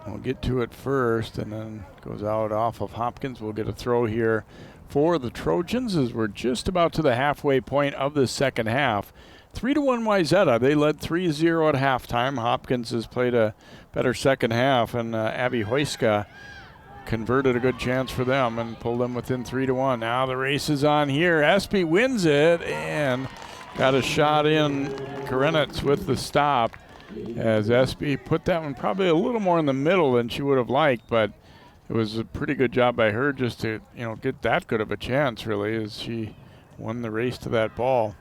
will get to it first and then goes out off of Hopkins. We'll get a throw here for the Trojans as we're just about to the halfway point of the second half. 3-1 Wayzata. They led 3-0 at halftime. Hopkins has played a better second half, and Abby Hoyska converted a good chance for them and pulled them within 3-1. Now the race is on here. Espy wins it and got a shot in. Karenitz with the stop, as Espy put that one probably a little more in the middle than she would have liked, but it was a pretty good job by her just to, get that good of a chance, really, as she won the race to that ball.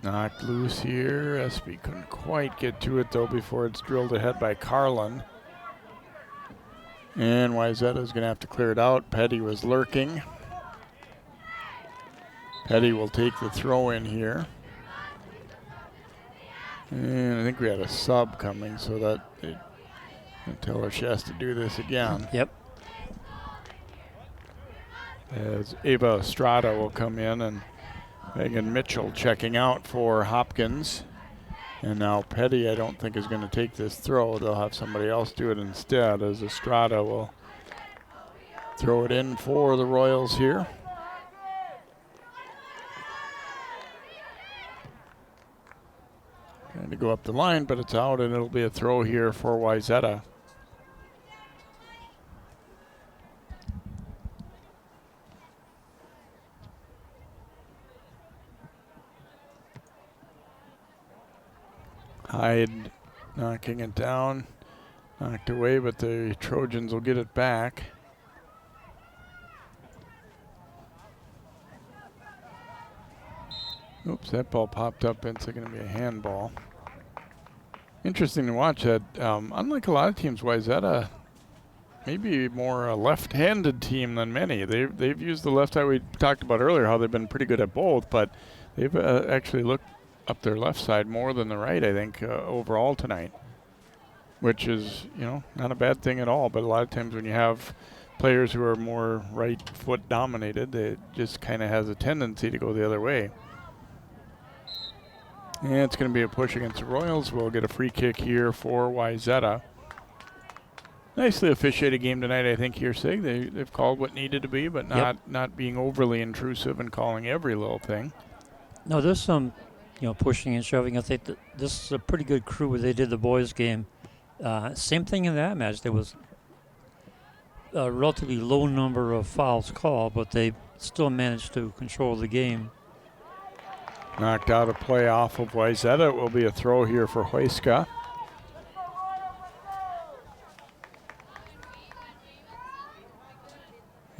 Knocked loose here. Espy couldn't quite get to it, though, before it's drilled ahead by Carlin. And Wayzata's going to have to clear it out. Petty was lurking. Petty will take the throw in here. And I think we had a sub coming, so that they tell her she has to do this again. Yep. As Ava Estrada will come in, and Megan Mitchell checking out for Hopkins. And now Petty, I don't think, is going to take this throw. They'll have somebody else do it instead, as Estrada will throw it in for the Royals here. Trying to go up the line, but it's out, and it'll be a throw here for Wayzata. Hyde knocking it down, knocked away, but the Trojans will get it back. Oops, that ball popped up. It's going to be a handball. Interesting to watch that. Unlike a lot of teams, Wayzata maybe more a left-handed team than many. They've used the left side. We talked about earlier how they've been pretty good at both, but they've actually looked up their left side more than the right, I think, overall tonight, which is, not a bad thing at all. But a lot of times when you have players who are more right foot dominated, it just kind of has a tendency to go the other way. And it's going to be a push against the Royals. We'll get a free kick here for Wayzata. Nicely officiated game tonight, I think, here, Sig. They've called what needed to be, but not being overly intrusive and calling every little thing. No, there's some pushing and shoving. I think that this is a pretty good crew where they did the boys' game. Same thing in that match. There was a relatively low number of fouls called, but they still managed to control the game. Knocked out a play off of Wayzata. It will be a throw here for Hoyska.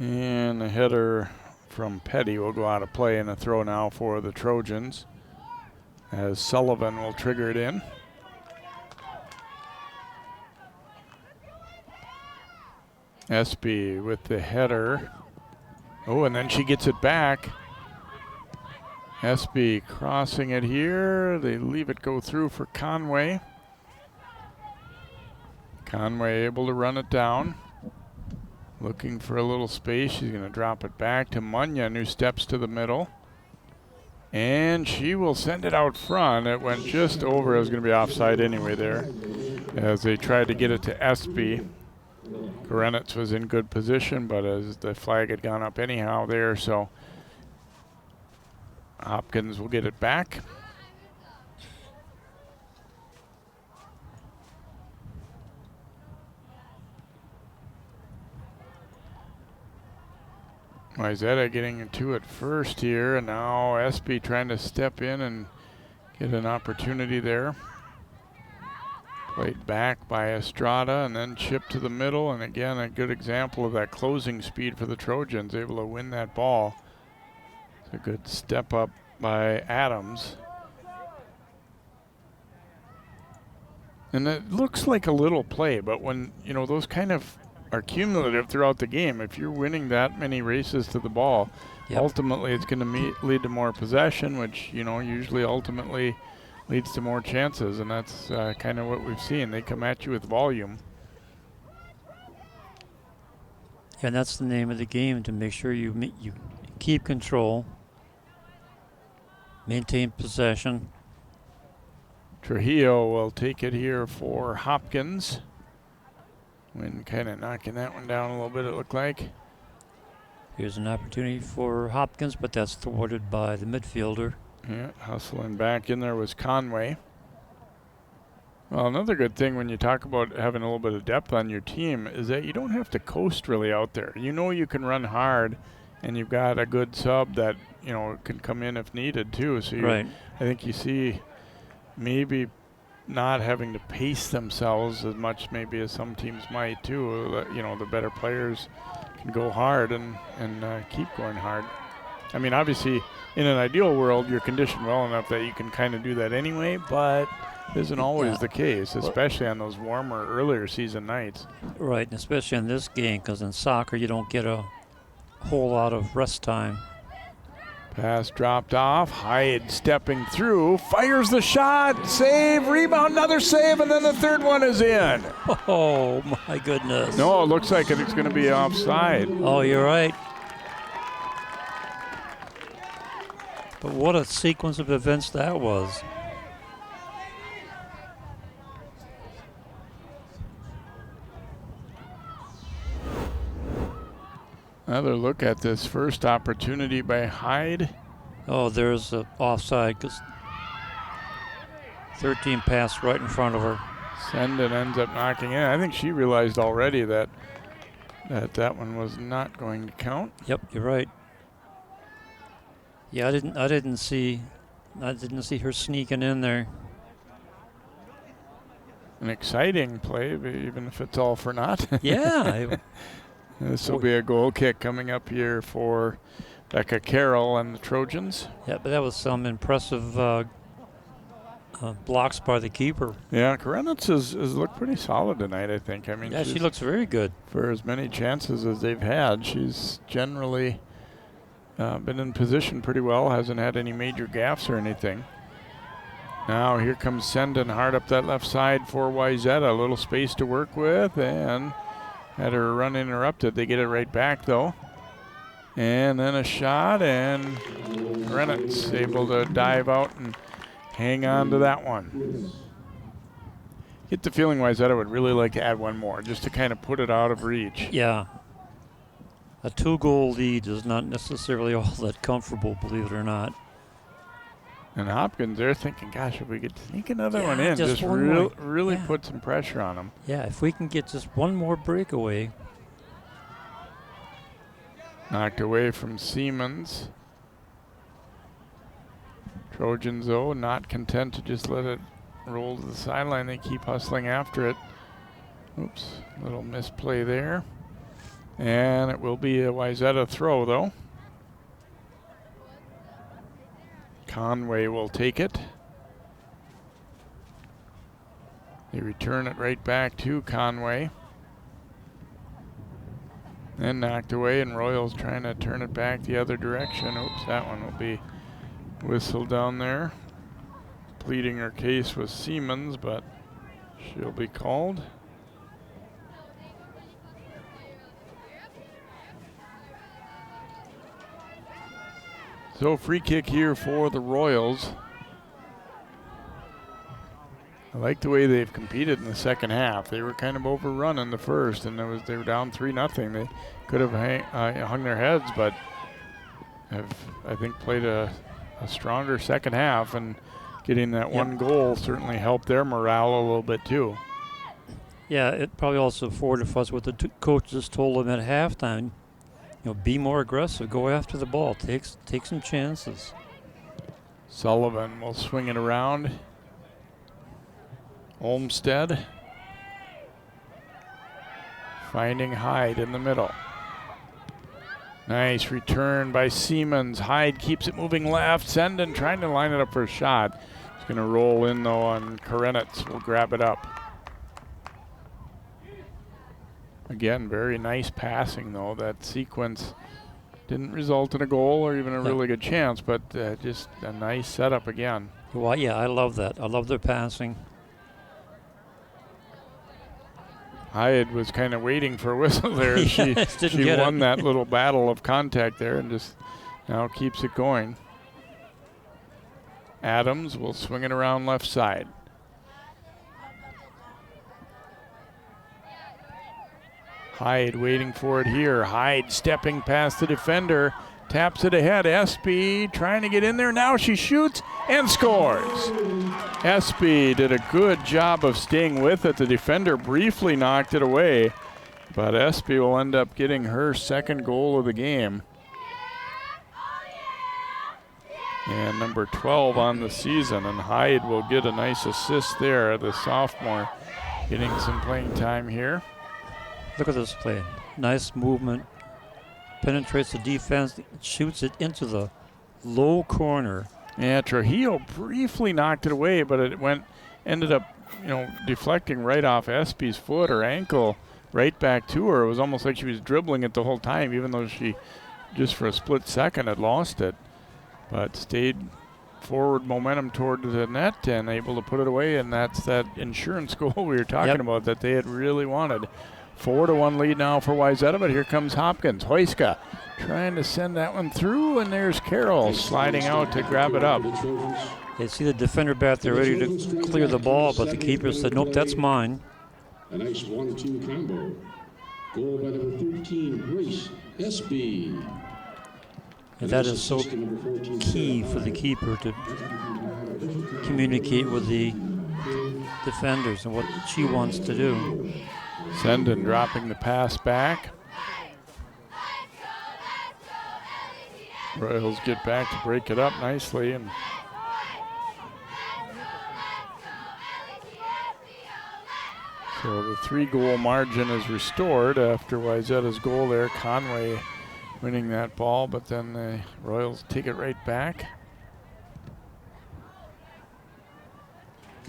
And a header from Petty will go out of play, and a throw now for the Trojans, as Sullivan will trigger it in. Espy with the header. Oh, and then she gets it back. Espy crossing it here. They leave it go through for Conway. Conway able to run it down. Looking for a little space. She's going to drop it back to Munyon, who steps to the middle. And she will send it out front. It went just over. It was going to be offside anyway there, as they tried to get it to Espy. Karenitz was in good position, but as the flag had gone up anyhow there, so Hopkins will get it back. Wayzata getting to it first here, and now Espy trying to step in and get an opportunity there. Played back by Estrada and then chipped to the middle, and again a good example of that closing speed for the Trojans, able to win that ball. It's a good step up by Adams. And it looks like a little play, but when, those kind of are cumulative throughout the game. If you're winning that many races to the ball, ultimately it's going to lead to more possession, which, usually ultimately leads to more chances, and that's kind of what we've seen. They come at you with volume. And that's the name of the game, to make sure you keep control, maintain possession. Trujillo will take it here for Hopkins. Wind kind of knocking that one down a little bit, it looked like. Here's an opportunity for Hopkins, but that's thwarted by the midfielder. Yeah, hustling back in there was Conway. Well, another good thing when you talk about having a little bit of depth on your team is that you don't have to coast really out there. You know you can run hard, and you've got a good sub that, you know, can come in if needed too. So Right. I think you see maybe not having to pace themselves as much maybe as some teams might too. You know, the better players can go hard and keep going hard. I mean, obviously, in an ideal world, you're conditioned well enough that you can kind of do that anyway, but isn't always the case, especially on those warmer, earlier season nights. Right, and especially in this game, because in soccer you don't get a whole lot of rest time. Pass dropped off. Hyde stepping through, fires the shot, save, rebound, another save, and then the third one is in. Oh, my goodness. No, it looks like it's going to be offside. Oh, you're right. But what a sequence of events that was. Another look at this first opportunity by Hyde. Oh, there's an offside because 13 passed right in front of her. Senden ends up knocking in. I think she realized already that one was not going to count. Yep, you're right. Yeah, I didn't see her sneaking in there. An exciting play, even if it's all for naught. Yeah. This will be a goal kick coming up here for Becca Carroll and the Trojans. Yeah, but that was some impressive blocks by the keeper. Yeah, Karenitz has looked pretty solid tonight, I think. I mean, yeah, she looks very good. For as many chances as they've had, she's generally been in position pretty well, hasn't had any major gaffes or anything. Now here comes Senden hard up that left side for Wayzata. A little space to work with, and had her run interrupted. They get it right back, though. And then a shot, and Karenitz able to dive out and hang on to that one. Get the feeling Wayzata would really like to add one more, just to kind of put it out of reach. Yeah. A 2-goal lead is not necessarily all that comfortable, believe it or not. And Hopkins, they're thinking, gosh, if we could sneak another one in, just really put some pressure on them. Yeah, if we can get just one more breakaway. Knocked away from Siemens. Trojans, though, not content to just let it roll to the sideline. They keep hustling after it. Oops, little misplay there. And it will be a Wayzata throw, though. Conway will take it. They return it right back to Conway. Then knocked away, and Royals trying to turn it back the other direction. Oops, that one will be whistled down there. Pleading her case with Siemens, but she'll be called. So free kick here for the Royals. I like the way they've competed in the second half. They were kind of overrun in the first, and they were down 3-0. They could have hung their heads, but have, I think, played a stronger second half, and getting that one goal certainly helped their morale a little bit too. Yeah, it probably also fortifies what the coaches told them at halftime. You know, be more aggressive, go after the ball, take some chances. Sullivan will swing it around. Olmsted finding Hyde in the middle. Nice return by Siemens. Hyde keeps it moving left. Senden trying to line it up for a shot. It's going to roll in, though, on Karenitz. Will grab it up. Again, very nice passing, though. That sequence didn't result in a goal or even a really good chance, but just a nice setup again. Well, yeah, I love that. I love their passing. Hyde was kind of waiting for a whistle there. Yes, she won that little battle of contact there and just now keeps it going. Adams will swing it around left side. Hyde waiting for it here. Hyde stepping past the defender. Taps it ahead. Espy trying to get in there. Now she shoots and scores. Espy did a good job of staying with it. The defender briefly knocked it away, but Espy will end up getting her second goal of the game. And number 12 on the season, and Hyde will get a nice assist there, the sophomore, getting some playing time here. Look at this play. Nice movement. Penetrates the defense, shoots it into the low corner. Yeah, Trujillo briefly knocked it away, but it ended up, deflecting right off Espy's foot or ankle right back to her. It was almost like she was dribbling it the whole time, even though she just for a split second had lost it. But stayed forward momentum toward the net and able to put it away, and that's that insurance goal we were talking about that they had really wanted. 4-1 lead now for Wayzata, but here comes Hopkins. Hoyska trying to send that one through, and there's Carroll sliding out to grab it up. They see the defender back there ready to clear the ball, but the keeper said, nope, that's mine. A nice 1-2 combo. Goal by number 13, Grace Espy. And that is so key for the keeper to communicate with the defenders and what she wants to do. Senden dropping the pass back. Royals get back to break it up nicely, and so the 3-goal margin is restored after Wayzata's goal there. Conway winning that ball, but then the Royals take it right back.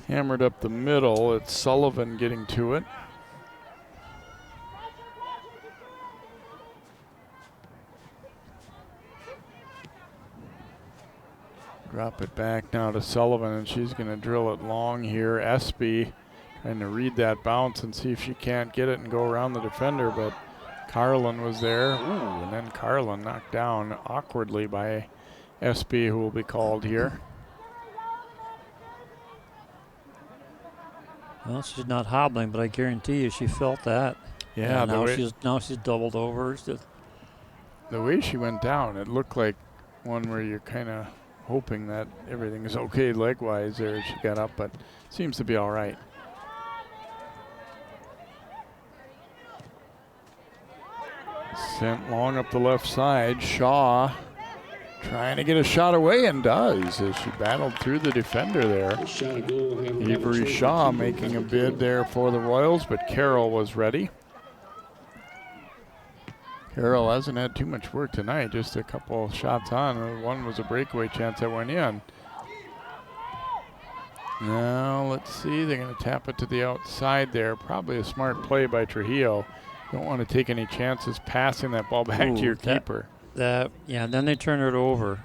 Hammered up the middle. It's Sullivan getting to it. Drop it back now to Sullivan, and she's going to drill it long here. Espy trying to read that bounce and see if she can't get it and go around the defender, but Carlin was there. Ooh, and then Carlin knocked down awkwardly by Espy, who will be called here. Well, she's not hobbling, but I guarantee you she felt that. Yeah, and now she's doubled over. The way she went down, it looked like one where you're kind of hoping that everything is okay leg-wise there as she got up, but seems to be all right. Sent long up the left side. Shaw trying to get a shot away, and does as she battled through the defender there. Avery Shaw making a bid there for the Royals, but Carroll was ready. Carroll hasn't had too much work tonight, just a couple shots on. One was a breakaway chance that went in. Now let's see, they're going to tap it to the outside there. Probably a smart play by Trujillo. Don't want to take any chances passing that ball back to your keeper. Yeah, then they turn it over.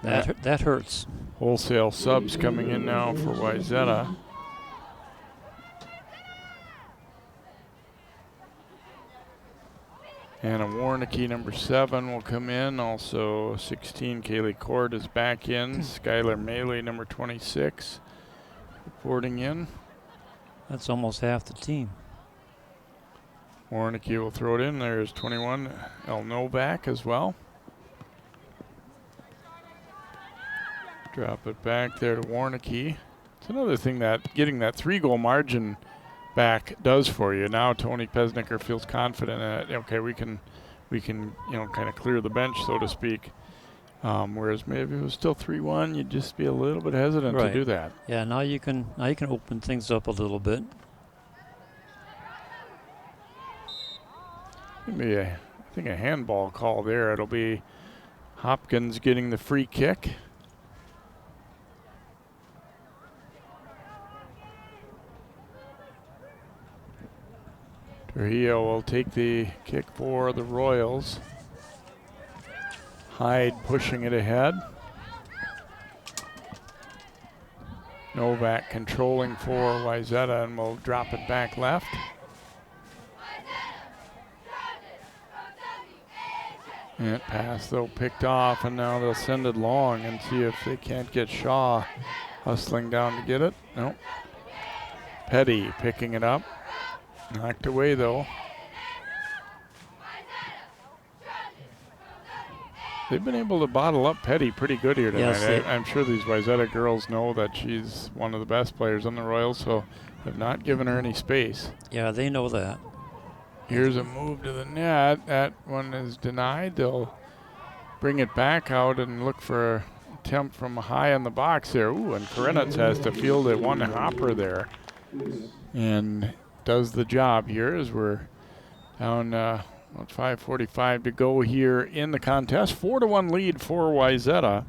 That hurts. Wholesale subs coming in now for Wayzata. Anna Warnicki, number 7, will come in. Also 16, Kaylee Cord is back in. Skylar Maley, number 26, reporting in. That's almost half the team. Warnicki will throw it in. There's 21, El Novak as well. Drop it back there to Warnicki. It's another thing that getting that 3-goal margin back does for you. Now Tony Pesnicker feels confident that, okay, we can kind of clear the bench, so to speak. Whereas maybe if it was still 3-1, you'd just be a little bit hesitant to do that. Yeah, now you can open things up a little bit. Maybe I think a handball call there. It'll be Hopkins getting the free kick. Trujillo will take the kick for the Royals. Hyde pushing it ahead. Novak controlling for Wayzata and will drop it back left. And pass though picked off, and now they'll send it long and see if they can't get Shaw hustling down to get it. Nope. Petty picking it up. Knocked away, though. They've been able to bottle up Petty pretty good here tonight. Yes, I'm sure these Wayzata girls know that she's one of the best players on the Royals, so have not given her any space. Yeah, they know that. Here's a move to the net. That one is denied. They'll bring it back out and look for an attempt from high in the box there. Ooh, and Karenitz has to field it one hopper there. And does the job here as we're down 5:45 to go here in the contest. 4-1 lead for Wayzata.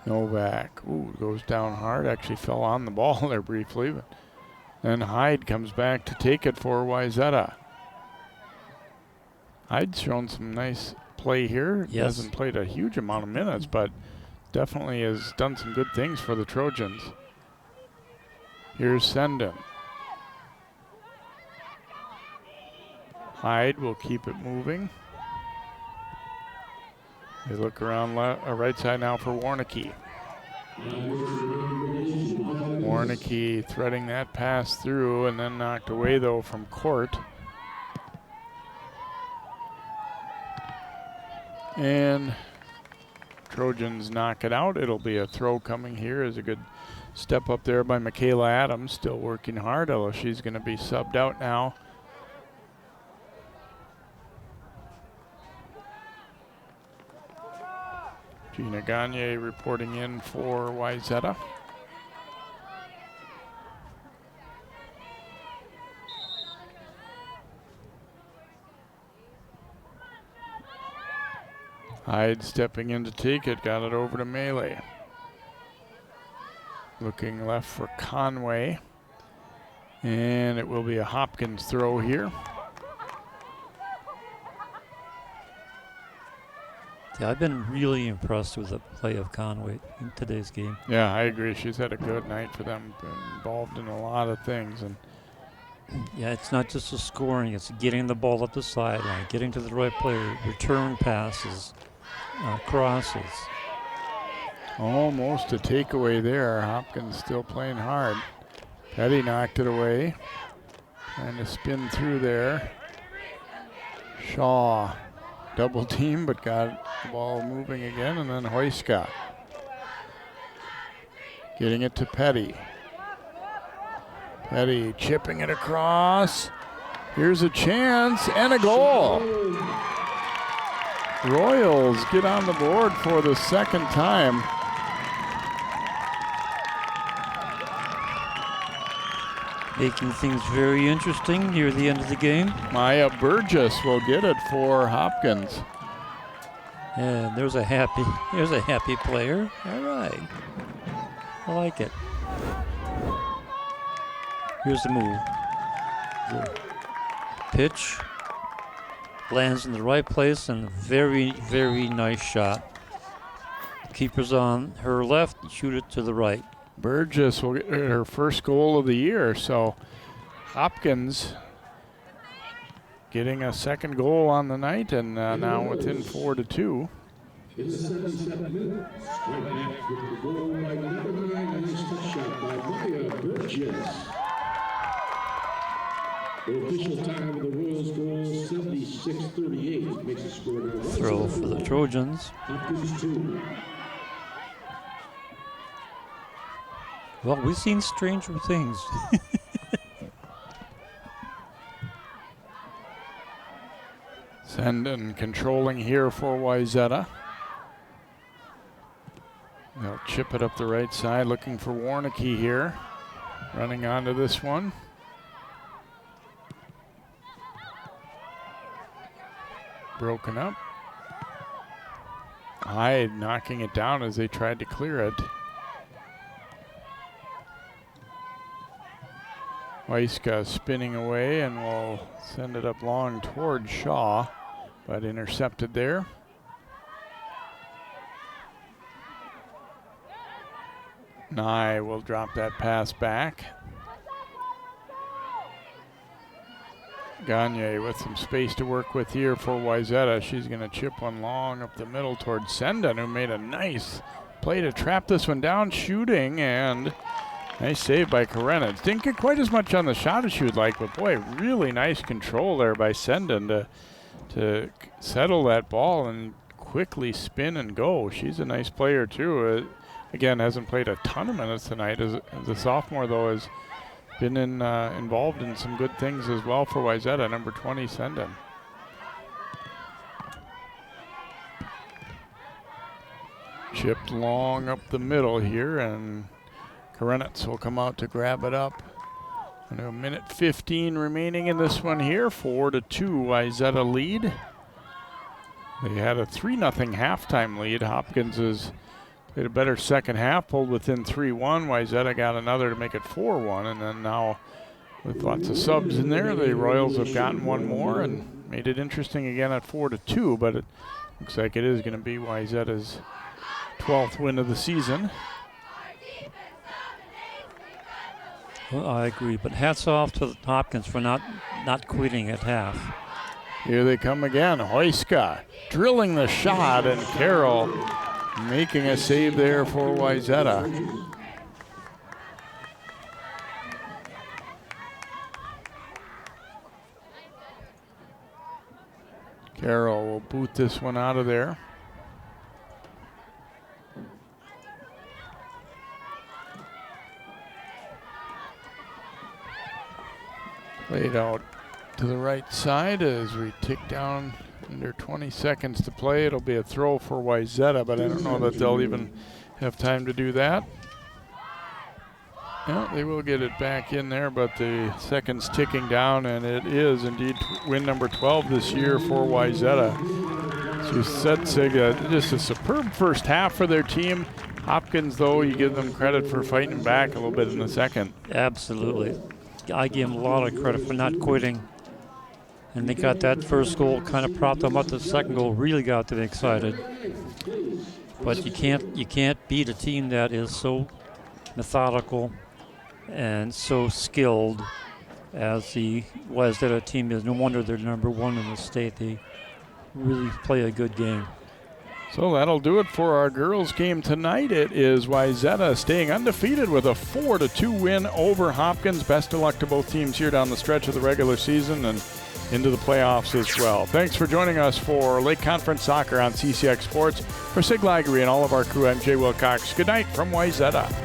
Novak, goes down hard. Actually fell on the ball there briefly, but then Hyde comes back to take it for Wayzata. Hyde's shown some nice play here. Yes. Hasn't played a huge amount of minutes, but definitely has done some good things for the Trojans. Here's Senden. Hyde will keep it moving. They look around right side now for Warnicki. Warnicki threading that pass through and then knocked away though from Court. And Trojans knock it out. It'll be a throw coming here. Is a good step up there by Michaela Adams, still working hard, although she's going to be subbed out now. Gina Gagne reporting in for Wayzata. Hyde stepping in to take it, got it over to Melee. Looking left for Conway. And it will be a Hopkins throw here. Yeah, I've been really impressed with the play of Conway in today's game. Yeah, I agree. She's had a good night for them. Been involved in a lot of things. And yeah, it's not just the scoring, it's getting the ball up the sideline, getting to the right player, return passes, crosses. Almost a takeaway there. Hopkins still playing hard. Petty knocked it away. Trying to spin through there. Shaw double team, but got the ball moving again. And then Hoyska getting it to Petty. Petty chipping it across. Here's a chance and a goal. Royals get on the board for the second time. Making things very interesting near the end of the game. Maya Burgess will get it for Hopkins. And there's a happy player. All right. I like it. Here's the move. The pitch lands in the right place and a very, very nice shot. Keeper's on her left, shoot it to the right. Burgess will get her first goal of the year, so Hopkins getting a second goal on the night and now within 4-2. In the 77th minute, strike back with the goal by number 9, nice touch shot by Maya Burgess. The official time of the Royals goal, 76-38, makes the score now. Throw for the Trojans. Hopkins 2. Well, we've seen stranger things. Senden controlling here for Wayzata. They'll chip it up the right side, looking for Warnicki here. Running onto this one. Broken up. Hyde knocking it down as they tried to clear it. Weiska spinning away and will send it up long toward Shaw, but intercepted there. Nye will drop that pass back. Gagne with some space to work with here for Wayzata. She's going to chip one long up the middle towards Senden, who made a nice play to trap this one down, shooting, and nice save by Karenitz. Didn't get quite as much on the shot as she would like, but boy, really nice control there by Senden to settle that ball and quickly spin and go. She's a nice player too. Again, hasn't played a ton of minutes tonight as a sophomore, though, has been involved in some good things as well for Wayzata, number 20, Senden. Chipped long up the middle here, and Karenitz will come out to grab it up. And a minute 15 remaining in this one here. 4-2 Wayzata lead. They had a 3-0 halftime lead. Hopkins has played a better second half, pulled within 3-1. Wayzata got another to make it 4-1, and then now with lots of subs in there, the Royals have gotten one more and made it interesting again at 4-2, but it looks like it is going to be Wayzata's 12th win of the season. Well, I agree, but hats off to Hopkins for not quitting at half. Here they come again. Hoyska drilling the shot, and Carroll making a save there for Wayzata. Carroll will boot this one out of there. Played out to the right side as we tick down under 20 seconds to play. It'll be a throw for Wayzata, but I don't know that they'll even have time to do that. Yeah, they will get it back in there, but the seconds ticking down, and it is indeed win number 12 this year for Wayzata. As you said, Sig, just a superb first half for their team. Hopkins, though, you give them credit for fighting back a little bit in the second. Absolutely. I give them a lot of credit for not quitting. And they got that first goal, kind of propped them up. The second goal really got them excited. But you can't beat a team that is so methodical and so skilled as the Wayzata team is. No wonder they're number one in the state. They really play a good game. So that'll do it for our girls game tonight. It is Wayzata staying undefeated with a 4-2 win over Hopkins. Best of luck to both teams here down the stretch of the regular season and into the playoffs as well. Thanks for joining us for Lake Conference Soccer on CCX Sports. For Sig Lagery and all of our crew, I'm Jay Wilcox. Good night from Wayzata.